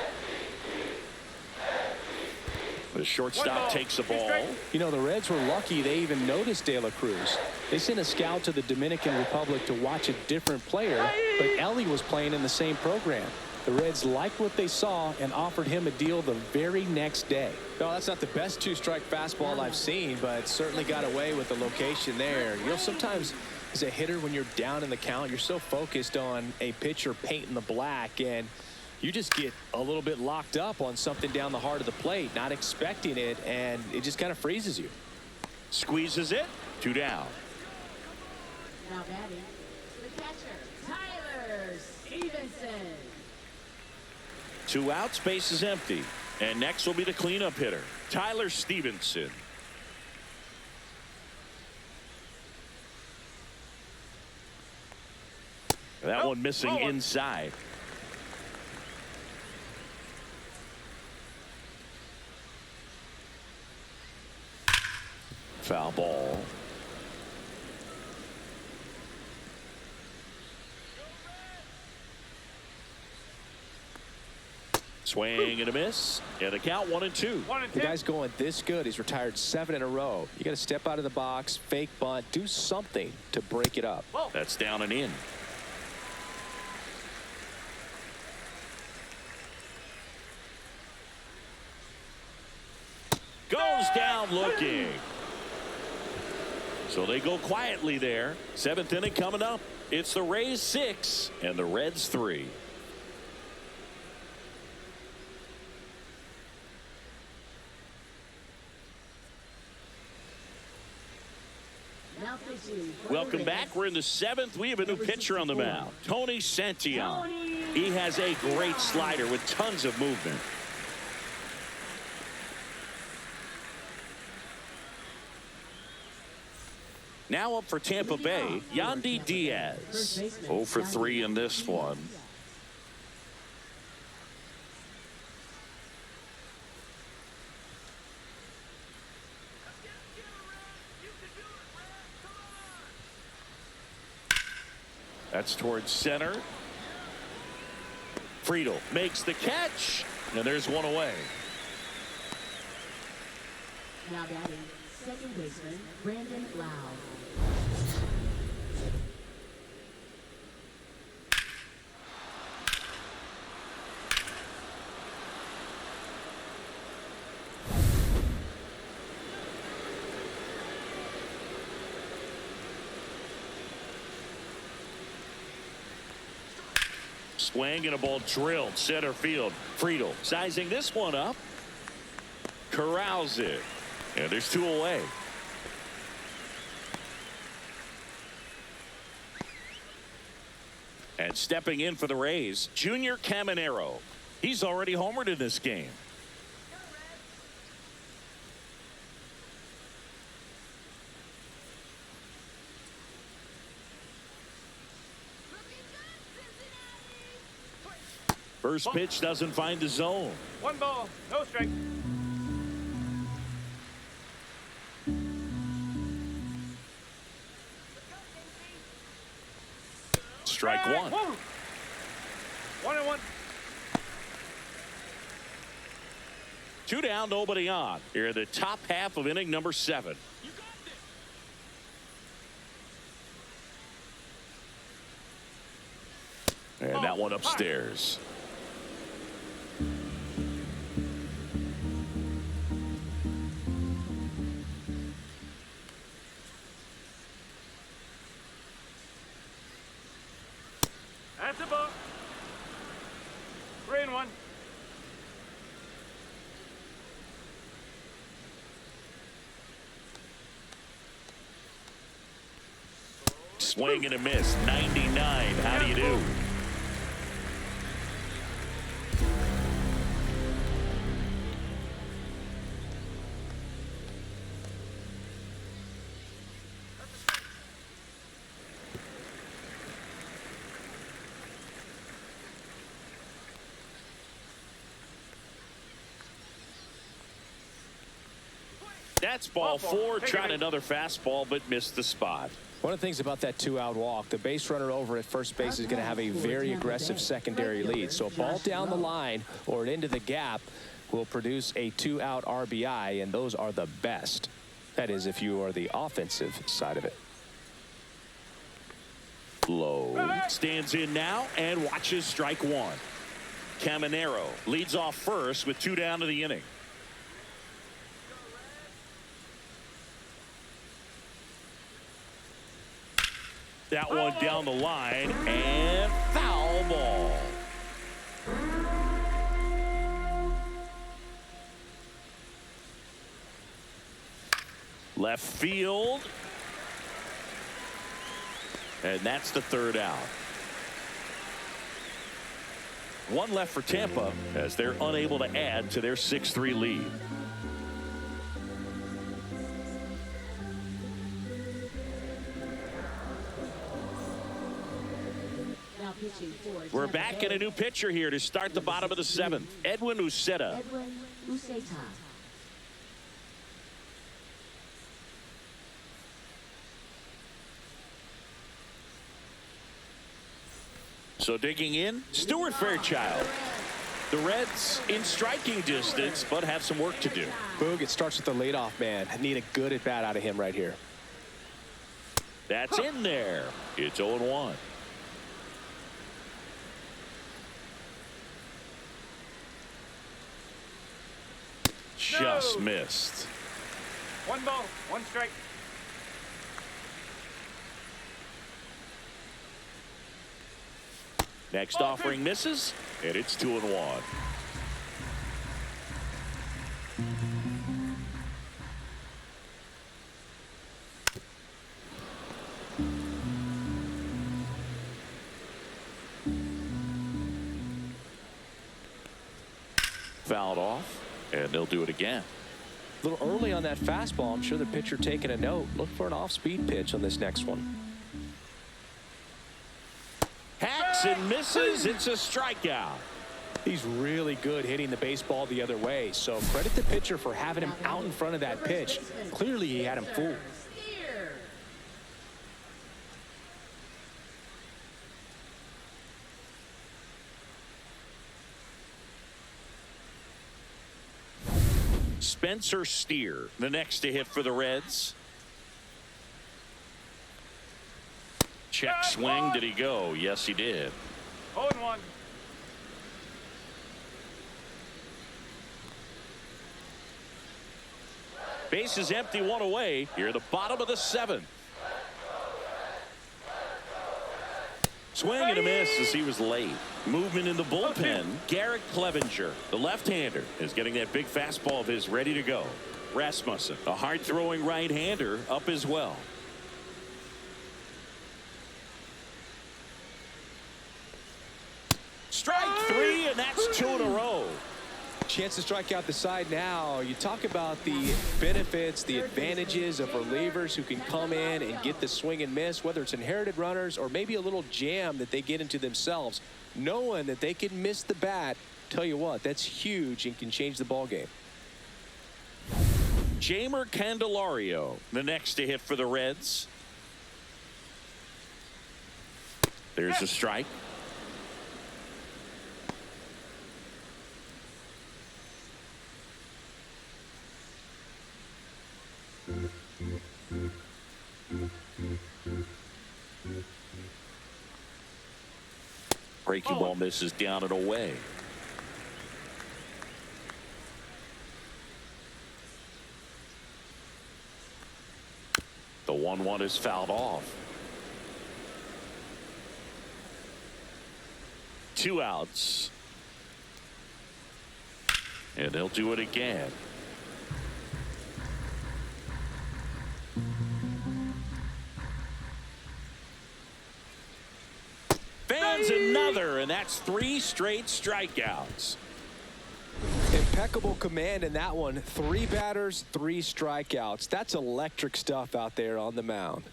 The shortstop takes the ball. You know, the Reds were lucky they even noticed De La Cruz. They sent a scout to the Dominican Republic to watch a different player, but Ellie was playing in the same program. The Reds liked what they saw and offered him a deal the very next day. No, that's not the best two-strike fastball I've seen, but certainly got away with the location there. You know, sometimes as a hitter, when you're down in the count, you're so focused on a pitcher painting the black, and you just get a little bit locked up on something down the heart of the plate, not expecting it, and it just kind of freezes you. Squeezes it. 2 down. Now batting, the catcher, Tyler Stevenson. 2 outs, base is empty. And next will be the cleanup hitter, Tyler Stevenson. That one missing inside. Foul ball. Swing and a miss. And the count 1-2. The guy's going this good. He's retired 7 in a row. You got to step out of the box, fake bunt, do something to break it up. That's down and in. Goes down looking. So they go quietly there. 7th inning coming up. It's the Rays 6 and the Reds 3. Welcome back. We're in the 7th. We have a new pitcher on the mound, Tony Santillan. He has a great slider with tons of movement. Now up for Tampa Bay, Yandy Diaz. 0 for 3 in this one. That's towards center. Friedel makes the catch, and there's one away. Now batting, second baseman, Brandon Lau. Swing and a ball drilled center field. Friedel sizing this one up. Corrals it. And there's 2 away. And stepping in for the Rays, Junior Caminero. He's already homered in this game. First pitch doesn't find the zone. 1 ball, no strike. Strike 1. 1-1. 2 down, nobody on. Here in the top half of inning number 7. And that one upstairs. That's a ball. 3-1. Swing and a miss. 99. How do you do? That's ball 4. Tried another fastball, but missed the spot. One of the things about that 2-out walk, the base runner over at first base is going to have a very aggressive secondary lead. So a ball down the line or into the gap, will produce a 2-out RBI, and those are the best. That is, if you are the offensive side of it. Low stands in now and watches strike one. Caminero leads off first with 2 down to the inning. That one down the line and foul ball. Left field. And that's the 3rd out. 1 left for Tampa as they're unable to add to their 6-3 lead. Now pitching for We're Tampa back Bay. in a new pitcher here to start the bottom of the 7th. Edwin Uceta. Edwin Uceta. So digging in, Stuart Fairchild. The Reds in striking distance, but have some work to do. Boog, it starts with the leadoff man. Need a good at-bat out of him right here. That's in there. It's 0-1. Just missed. 1 ball, 1 strike. Next offering misses, and it's 2-1. Fouled off, and they'll do it again. A little early on that fastball. I'm sure the pitcher taking a note. Look for an off-speed pitch on this next one. Hacks and misses. It's a strikeout. He's really good hitting the baseball the other way, so credit the pitcher for having him out in front of that pitch. Clearly he had him fooled. Spencer Steer, the next to hit for the Reds. Check swing. Did he go? Yes, he did. 0-1. Base is empty, 1 away. Here at the bottom of the 7th. Swing and a miss as he was late. Movement in the bullpen. Garrett Clevenger, the left-hander, is getting that big fastball of his ready to go. Rasmussen, a hard-throwing right-hander, up as well. Strike 3, and that's 2 in a row. Chance to strike out the side now. You talk about the benefits, the advantages of relievers who can come in and get the swing and miss, whether it's inherited runners or maybe a little jam that they get into themselves. Knowing that they can miss the bat, tell you what, that's huge and can change the ball game. Jamer Candelario, the next to hit for the Reds. There's a strike. Breaking ball misses down and away. The 1-1 is fouled off. 2 outs. And they'll do it again. Fans another, and that's 3 straight strikeouts. Impeccable command in that one. 3 batters, 3 strikeouts. That's electric stuff out there on the mound.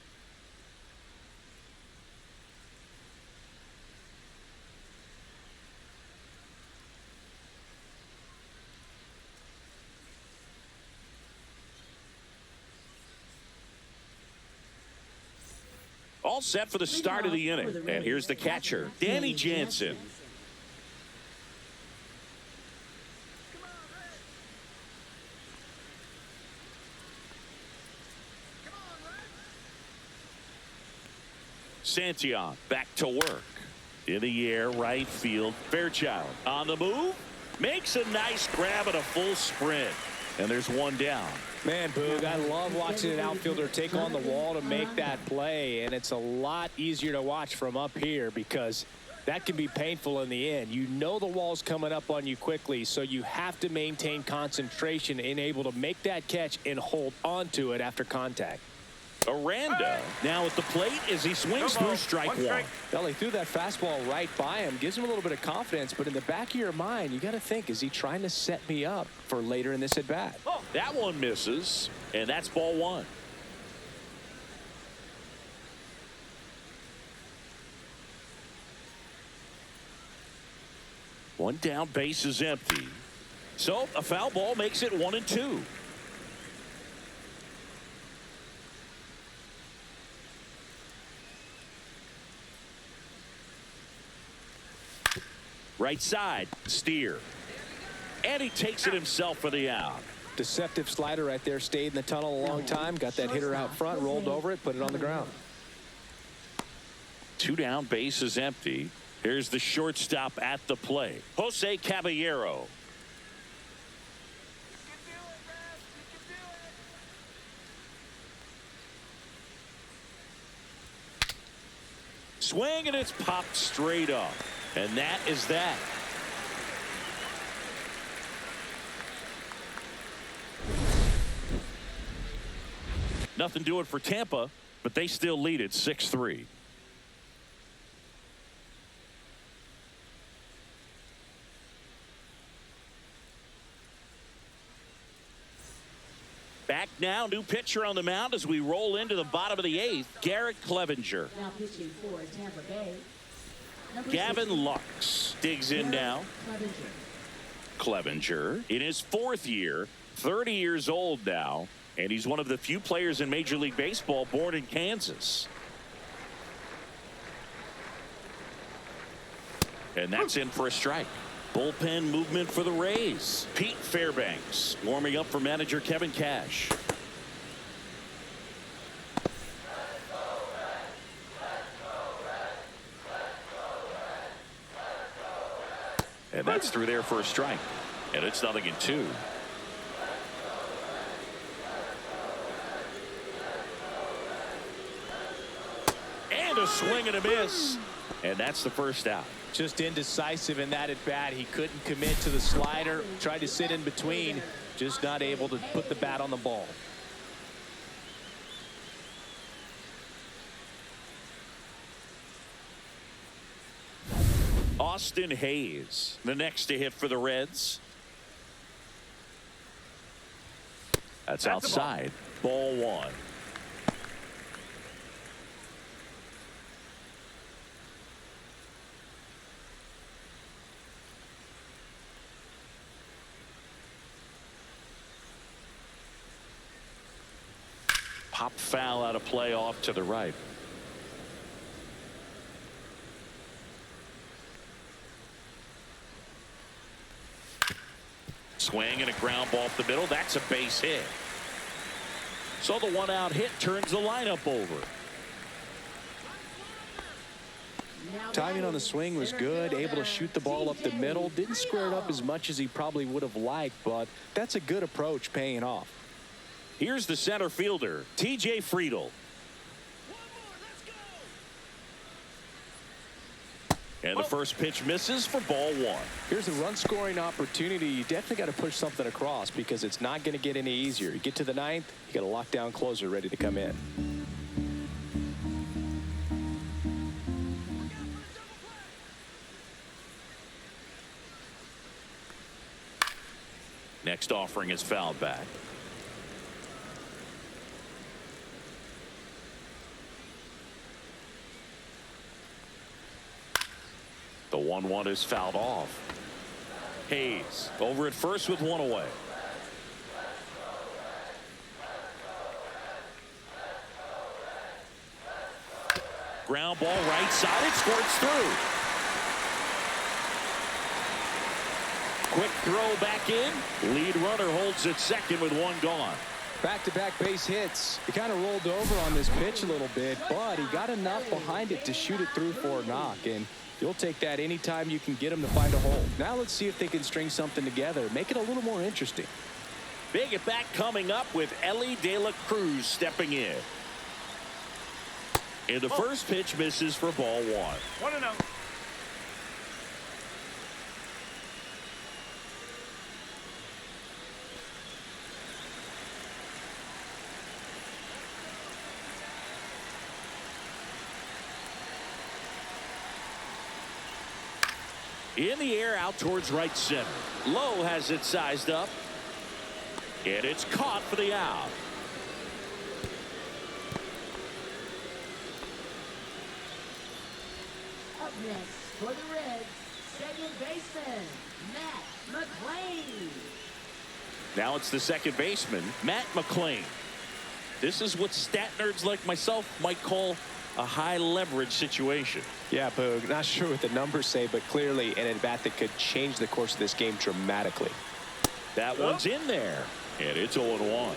All set for the start of the inning. And here's the catcher, Danny Jansen. Santion back to work. In the air, right field. Fairchild on the move. Makes a nice grab at a full sprint. And there's one down. Man, Boog, I love watching an outfielder take on the wall to make that play. And it's a lot easier to watch from up here because that can be painful in the end. You know the wall's coming up on you quickly, so you have to maintain concentration and able to make that catch and hold onto it after contact. Aranda now at the plate as he swings through strike one. Well, he threw that fastball right by him, gives him a little bit of confidence, but in the back of your mind, you got to think, is he trying to set me up for later in this at bat? That one misses, and that's ball one. One down, base is empty. So a foul ball makes it 1-2. Right side, Steer. And he takes it himself for the out. Deceptive slider right there, stayed in the tunnel a long time, got that hitter out front, rolled over it, put it on the ground. Two down, base is empty. Here's the shortstop at the plate, Jose Caballero. Swing, and it's popped straight up. And that is that. Nothing doing for Tampa, but they still lead it 6-3. Back now, new pitcher on the mound as we roll into the bottom of the eighth, Garrett Clevenger. Now pitching for Tampa Bay. Gavin Lux digs in now. Clevenger in his fourth year, 30 years old now, and he's one of the few players in Major League Baseball born in Kansas. And that's in for a strike. Bullpen movement for the Rays. Pete Fairbanks warming up for manager Kevin Cash. And that's through there for a strike. And it's 0-2. And a swing and a miss. And that's the first out. Just indecisive in that at bat. He couldn't commit to the slider, tried to sit in between, just not able to put the bat on the ball. Austin Hayes, the next to hit for the Reds. That's outside. Ball one. Pop foul out of play off to the right. Swing and a ground ball up the middle. That's a base hit. So the one out hit turns the lineup over. Timing on the swing was good, able to shoot the ball up the middle. Didn't square it up as much as he probably would have liked, but that's a good approach, paying off. Here's the center fielder, TJ Friedel. And the first pitch misses for ball one. Here's a run scoring opportunity. You definitely got to push something across because it's not going to get any easier. You get to the ninth, you got a lockdown closer ready to come in. Next offering is fouled back. The 1-1 is fouled off. Hayes over at first with one away. Ground ball right side. It squirts through. Quick throw back in. Lead runner holds at second with one gone. Back-to-back base hits. He kind of rolled over on this pitch a little bit, but he got enough behind it to shoot it through for a knock. And you'll take that anytime you can get him to find a hole. Now let's see if they can string something together. Make it a little more interesting. Big at bat coming up with Ellie De La Cruz stepping in. And the first pitch misses for ball one. 1-0. In the air out towards right center. Lowe has it sized up. And it's caught for the out. Up next for the Reds, second baseman, Matt McLean. Now it's the second baseman, Matt McLean. This is what stat nerds like myself might call a high leverage situation. Yeah, Boog, not sure what the numbers say, but clearly an at-bat that could change the course of this game dramatically. That one's in there, and it's 0-1.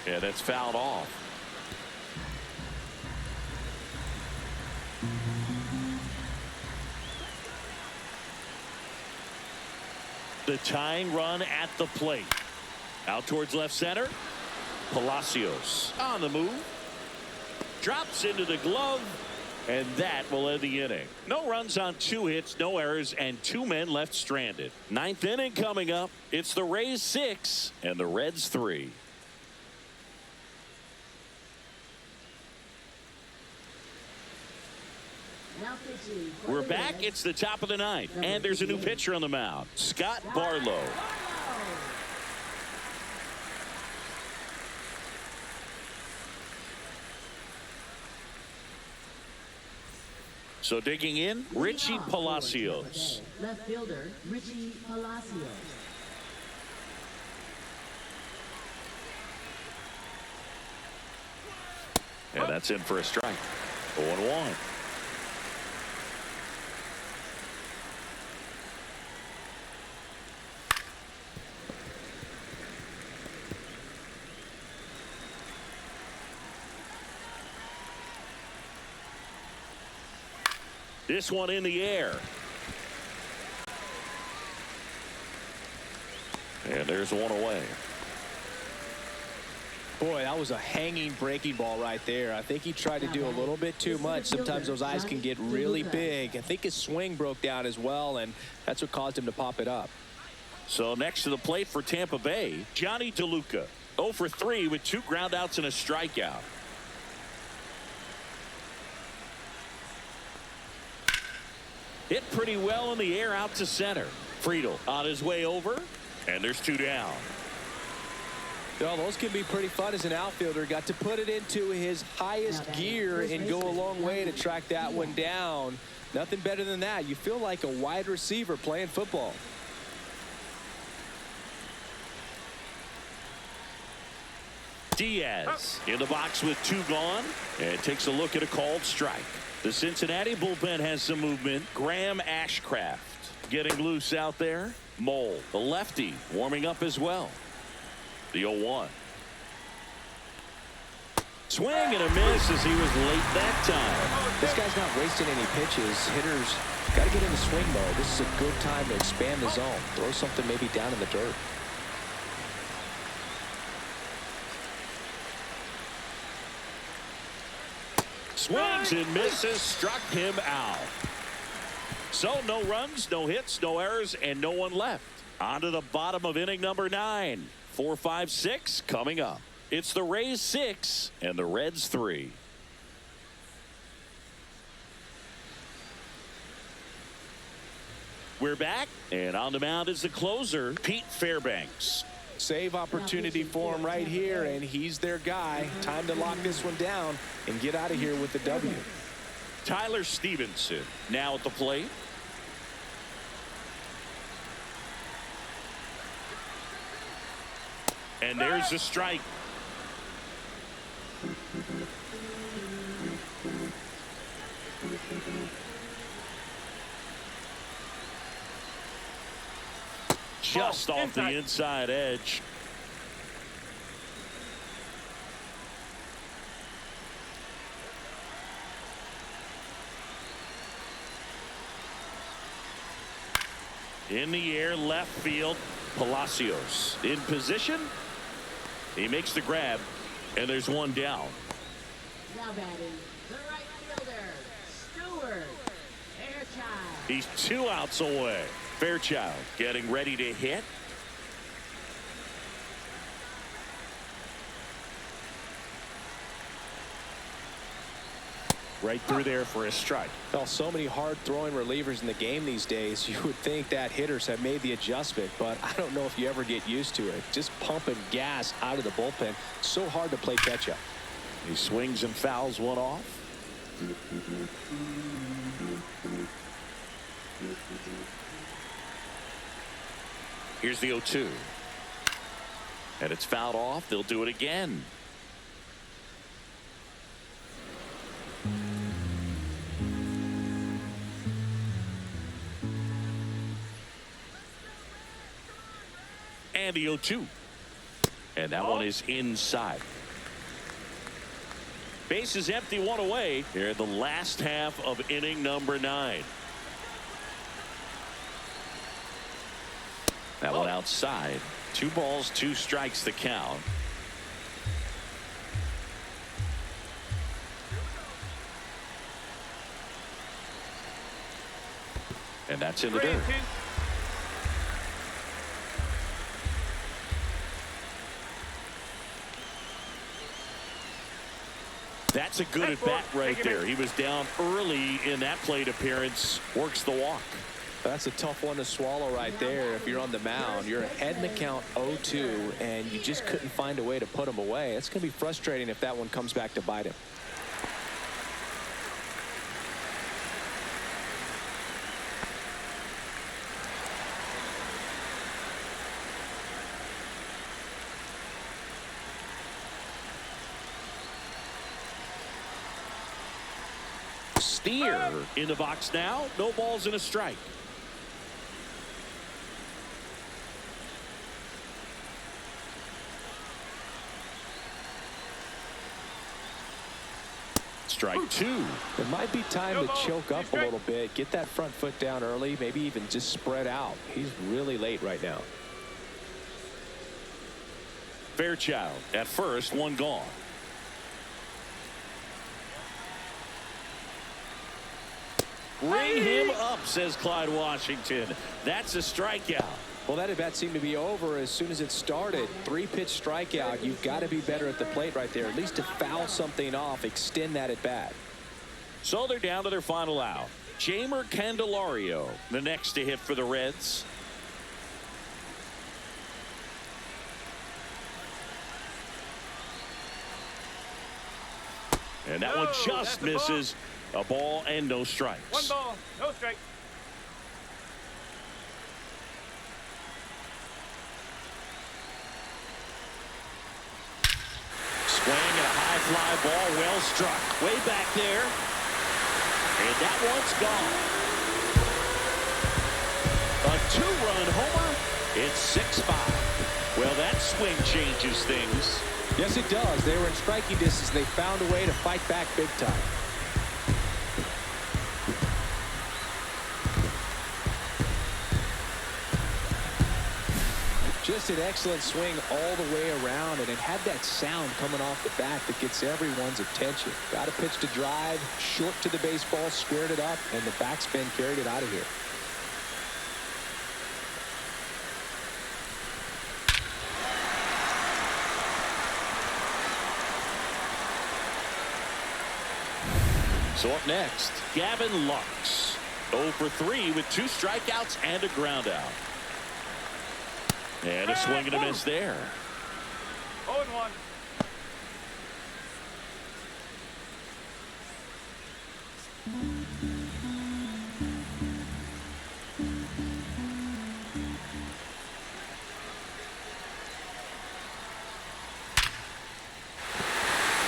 Yeah, that's fouled off. The tying run at the plate. Out towards left center. Palacios on the move. Drops into the glove. And that will end the inning. No runs on 2 hits, no errors, and 2 men left stranded. 9th inning coming up. It's the Rays 6 and the Reds 3. Now pitching for We're the back. Reds, It's the top of the 9th. And there's a new pitcher on the mound. Scott Barlow. So digging in, Richie Palacios. Left fielder, Richie Palacios. And that's in for a strike. 0-1. This one in the air. And there's one away. Boy, that was a hanging breaking ball right there. I think he tried to do a little bit too much. Sometimes those eyes can get really big. I think his swing broke down as well, and that's what caused him to pop it up. So next to the plate for Tampa Bay, Johnny DeLuca. 0 for 3 with 2 groundouts and a strikeout. Hit pretty well in the air out to center. Friedel on his way over, and there's 2 down. Well, those can be pretty fun as an outfielder. Got to put it into his highest gear and go a long way to track that one down. Nothing better than that. You feel like a wide receiver playing football. Diaz in the box with 2 gone, and takes a look at a called strike. The Cincinnati bullpen has some movement. Graham Ashcraft getting loose out there. Mole, the lefty, warming up as well. The 0-1. Swing and a miss as he was late that time. This guy's not wasting any pitches. Hitters got to get into swing mode. This is a good time to expand the zone. Throw something maybe down in the dirt. Swings and misses, struck him out. So no runs, no hits, no errors, and no one left. On to the bottom of inning number 9. 4, 5, 6 coming up. It's the Rays 6 and the Reds 3. We're back, and on the mound is the closer, Pete Fairbanks. Save opportunity for him right here, and he's their guy. Time to lock this one down and get out of here with the W. Tyler Stevenson now at the plate. And there's the strike. just off the inside edge. In the air, left field, Palacios in position. He makes the grab, and there's one down. Now batting, the right fielder, Stewart. Fairchild. He's 2 outs away. Fairchild getting ready to hit. Right through there for a strike. Well, so many hard throwing relievers in the game these days. You would think that hitters have made the adjustment, but I don't know if you ever get used to it. Just pumping gas out of the bullpen. So hard to play catch up. He swings and fouls one off. Here's the 0-2. And it's fouled off. They'll do it again. And the 0-2. And that one is inside. Base is empty, 1 away here in the last half of inning number 9. That one outside. 2 balls, 2 strikes the count. And that's in the dirt. That's a good at bat right there. He was down early in that plate appearance. Works the walk. That's a tough one to swallow right there. If you're on the mound, you're ahead in the count 0-2, and you just couldn't find a way to put him away. It's going to be frustrating if that one comes back to bite him. Steer in the box now. No balls and a strike. Strike 2. It might be time to choke up a little bit, get that front foot down early, maybe even just spread out. He's really late right now. Fairchild at first, 1 gone. Ring him up, says Clyde Washington. That's a strikeout. Well, that at bat seemed to be over as soon as it started. 3-pitch strikeout. You've got to be better at the plate right there, at least to foul something off, extend that at bat. So they're down to their final out. Jamer Candelario, the next to hit for the Reds. And that one just misses. A ball and no strikes. 1 ball, no strike. Swing and a high fly ball, well struck. Way back there. And that one's gone. A 2-run homer. It's 6-5. Well, that swing changes things. Yes, it does. They were in striking distance. They found a way to fight back big time. Just an excellent swing all the way around, and it had that sound coming off the bat that gets everyone's attention. Got a pitch to drive, short to the baseball, squared it up, and the backspin carried it out of here. So up next, Gavin Lux. 0 for 3 with 2 strikeouts and a ground out. And a swing and a miss there. 0-1.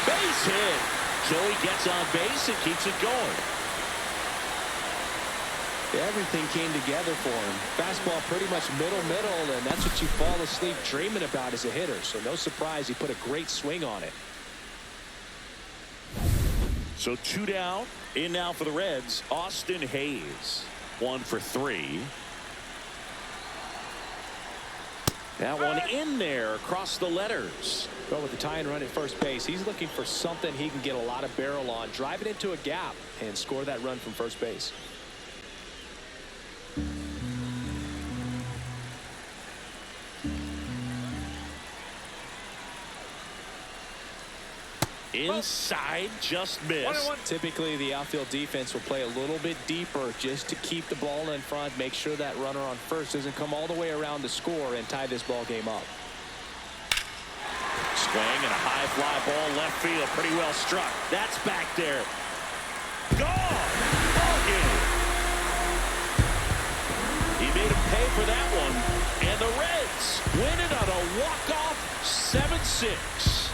Base hit. Joey gets on base and keeps it going. Everything came together for him. Fastball pretty much middle, and that's what you fall asleep dreaming about as a hitter. So no surprise he put a great swing on it. So 2 down. In now for the Reds, Austin Hayes. 1 for 3. That one in there across the letters. Well, with the tie and run at first base, he's looking for something he can get a lot of barrel on, drive it into a gap, and score that run from first base. Inside, just missed. Typically, the outfield defense will play a little bit deeper just to keep the ball in front, make sure that runner on first doesn't come all the way around to score and tie this ball game up. Swing and a high fly ball left field, pretty well struck. That's back there. Gone! Ball game. He made him pay for that one, and the Reds win it on a walk-off 7-6.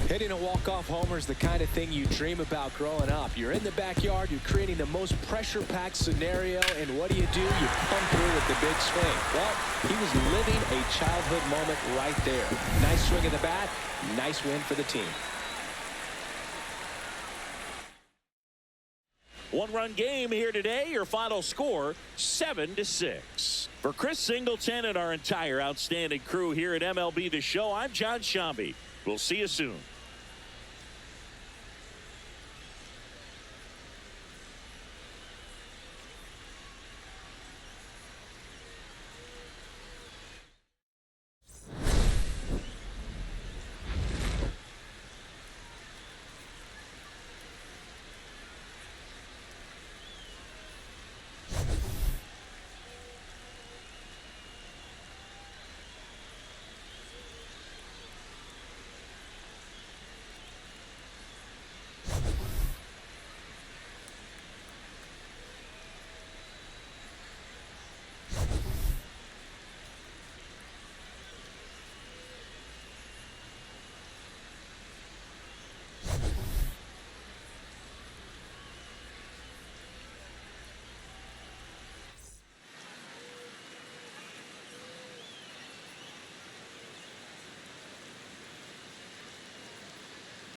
Hitting a walk-off homer is the kind of thing you dream about growing up. You're in the backyard, you're creating the most pressure-packed scenario, and what do? You come through with the big swing. Well, he was living a childhood moment right there. Nice swing of the bat, nice win for the team. One-run game here today. Your final score, 7-6. For Chris Singleton and our entire outstanding crew here at MLB The Show, I'm John Shambi. We'll see you soon.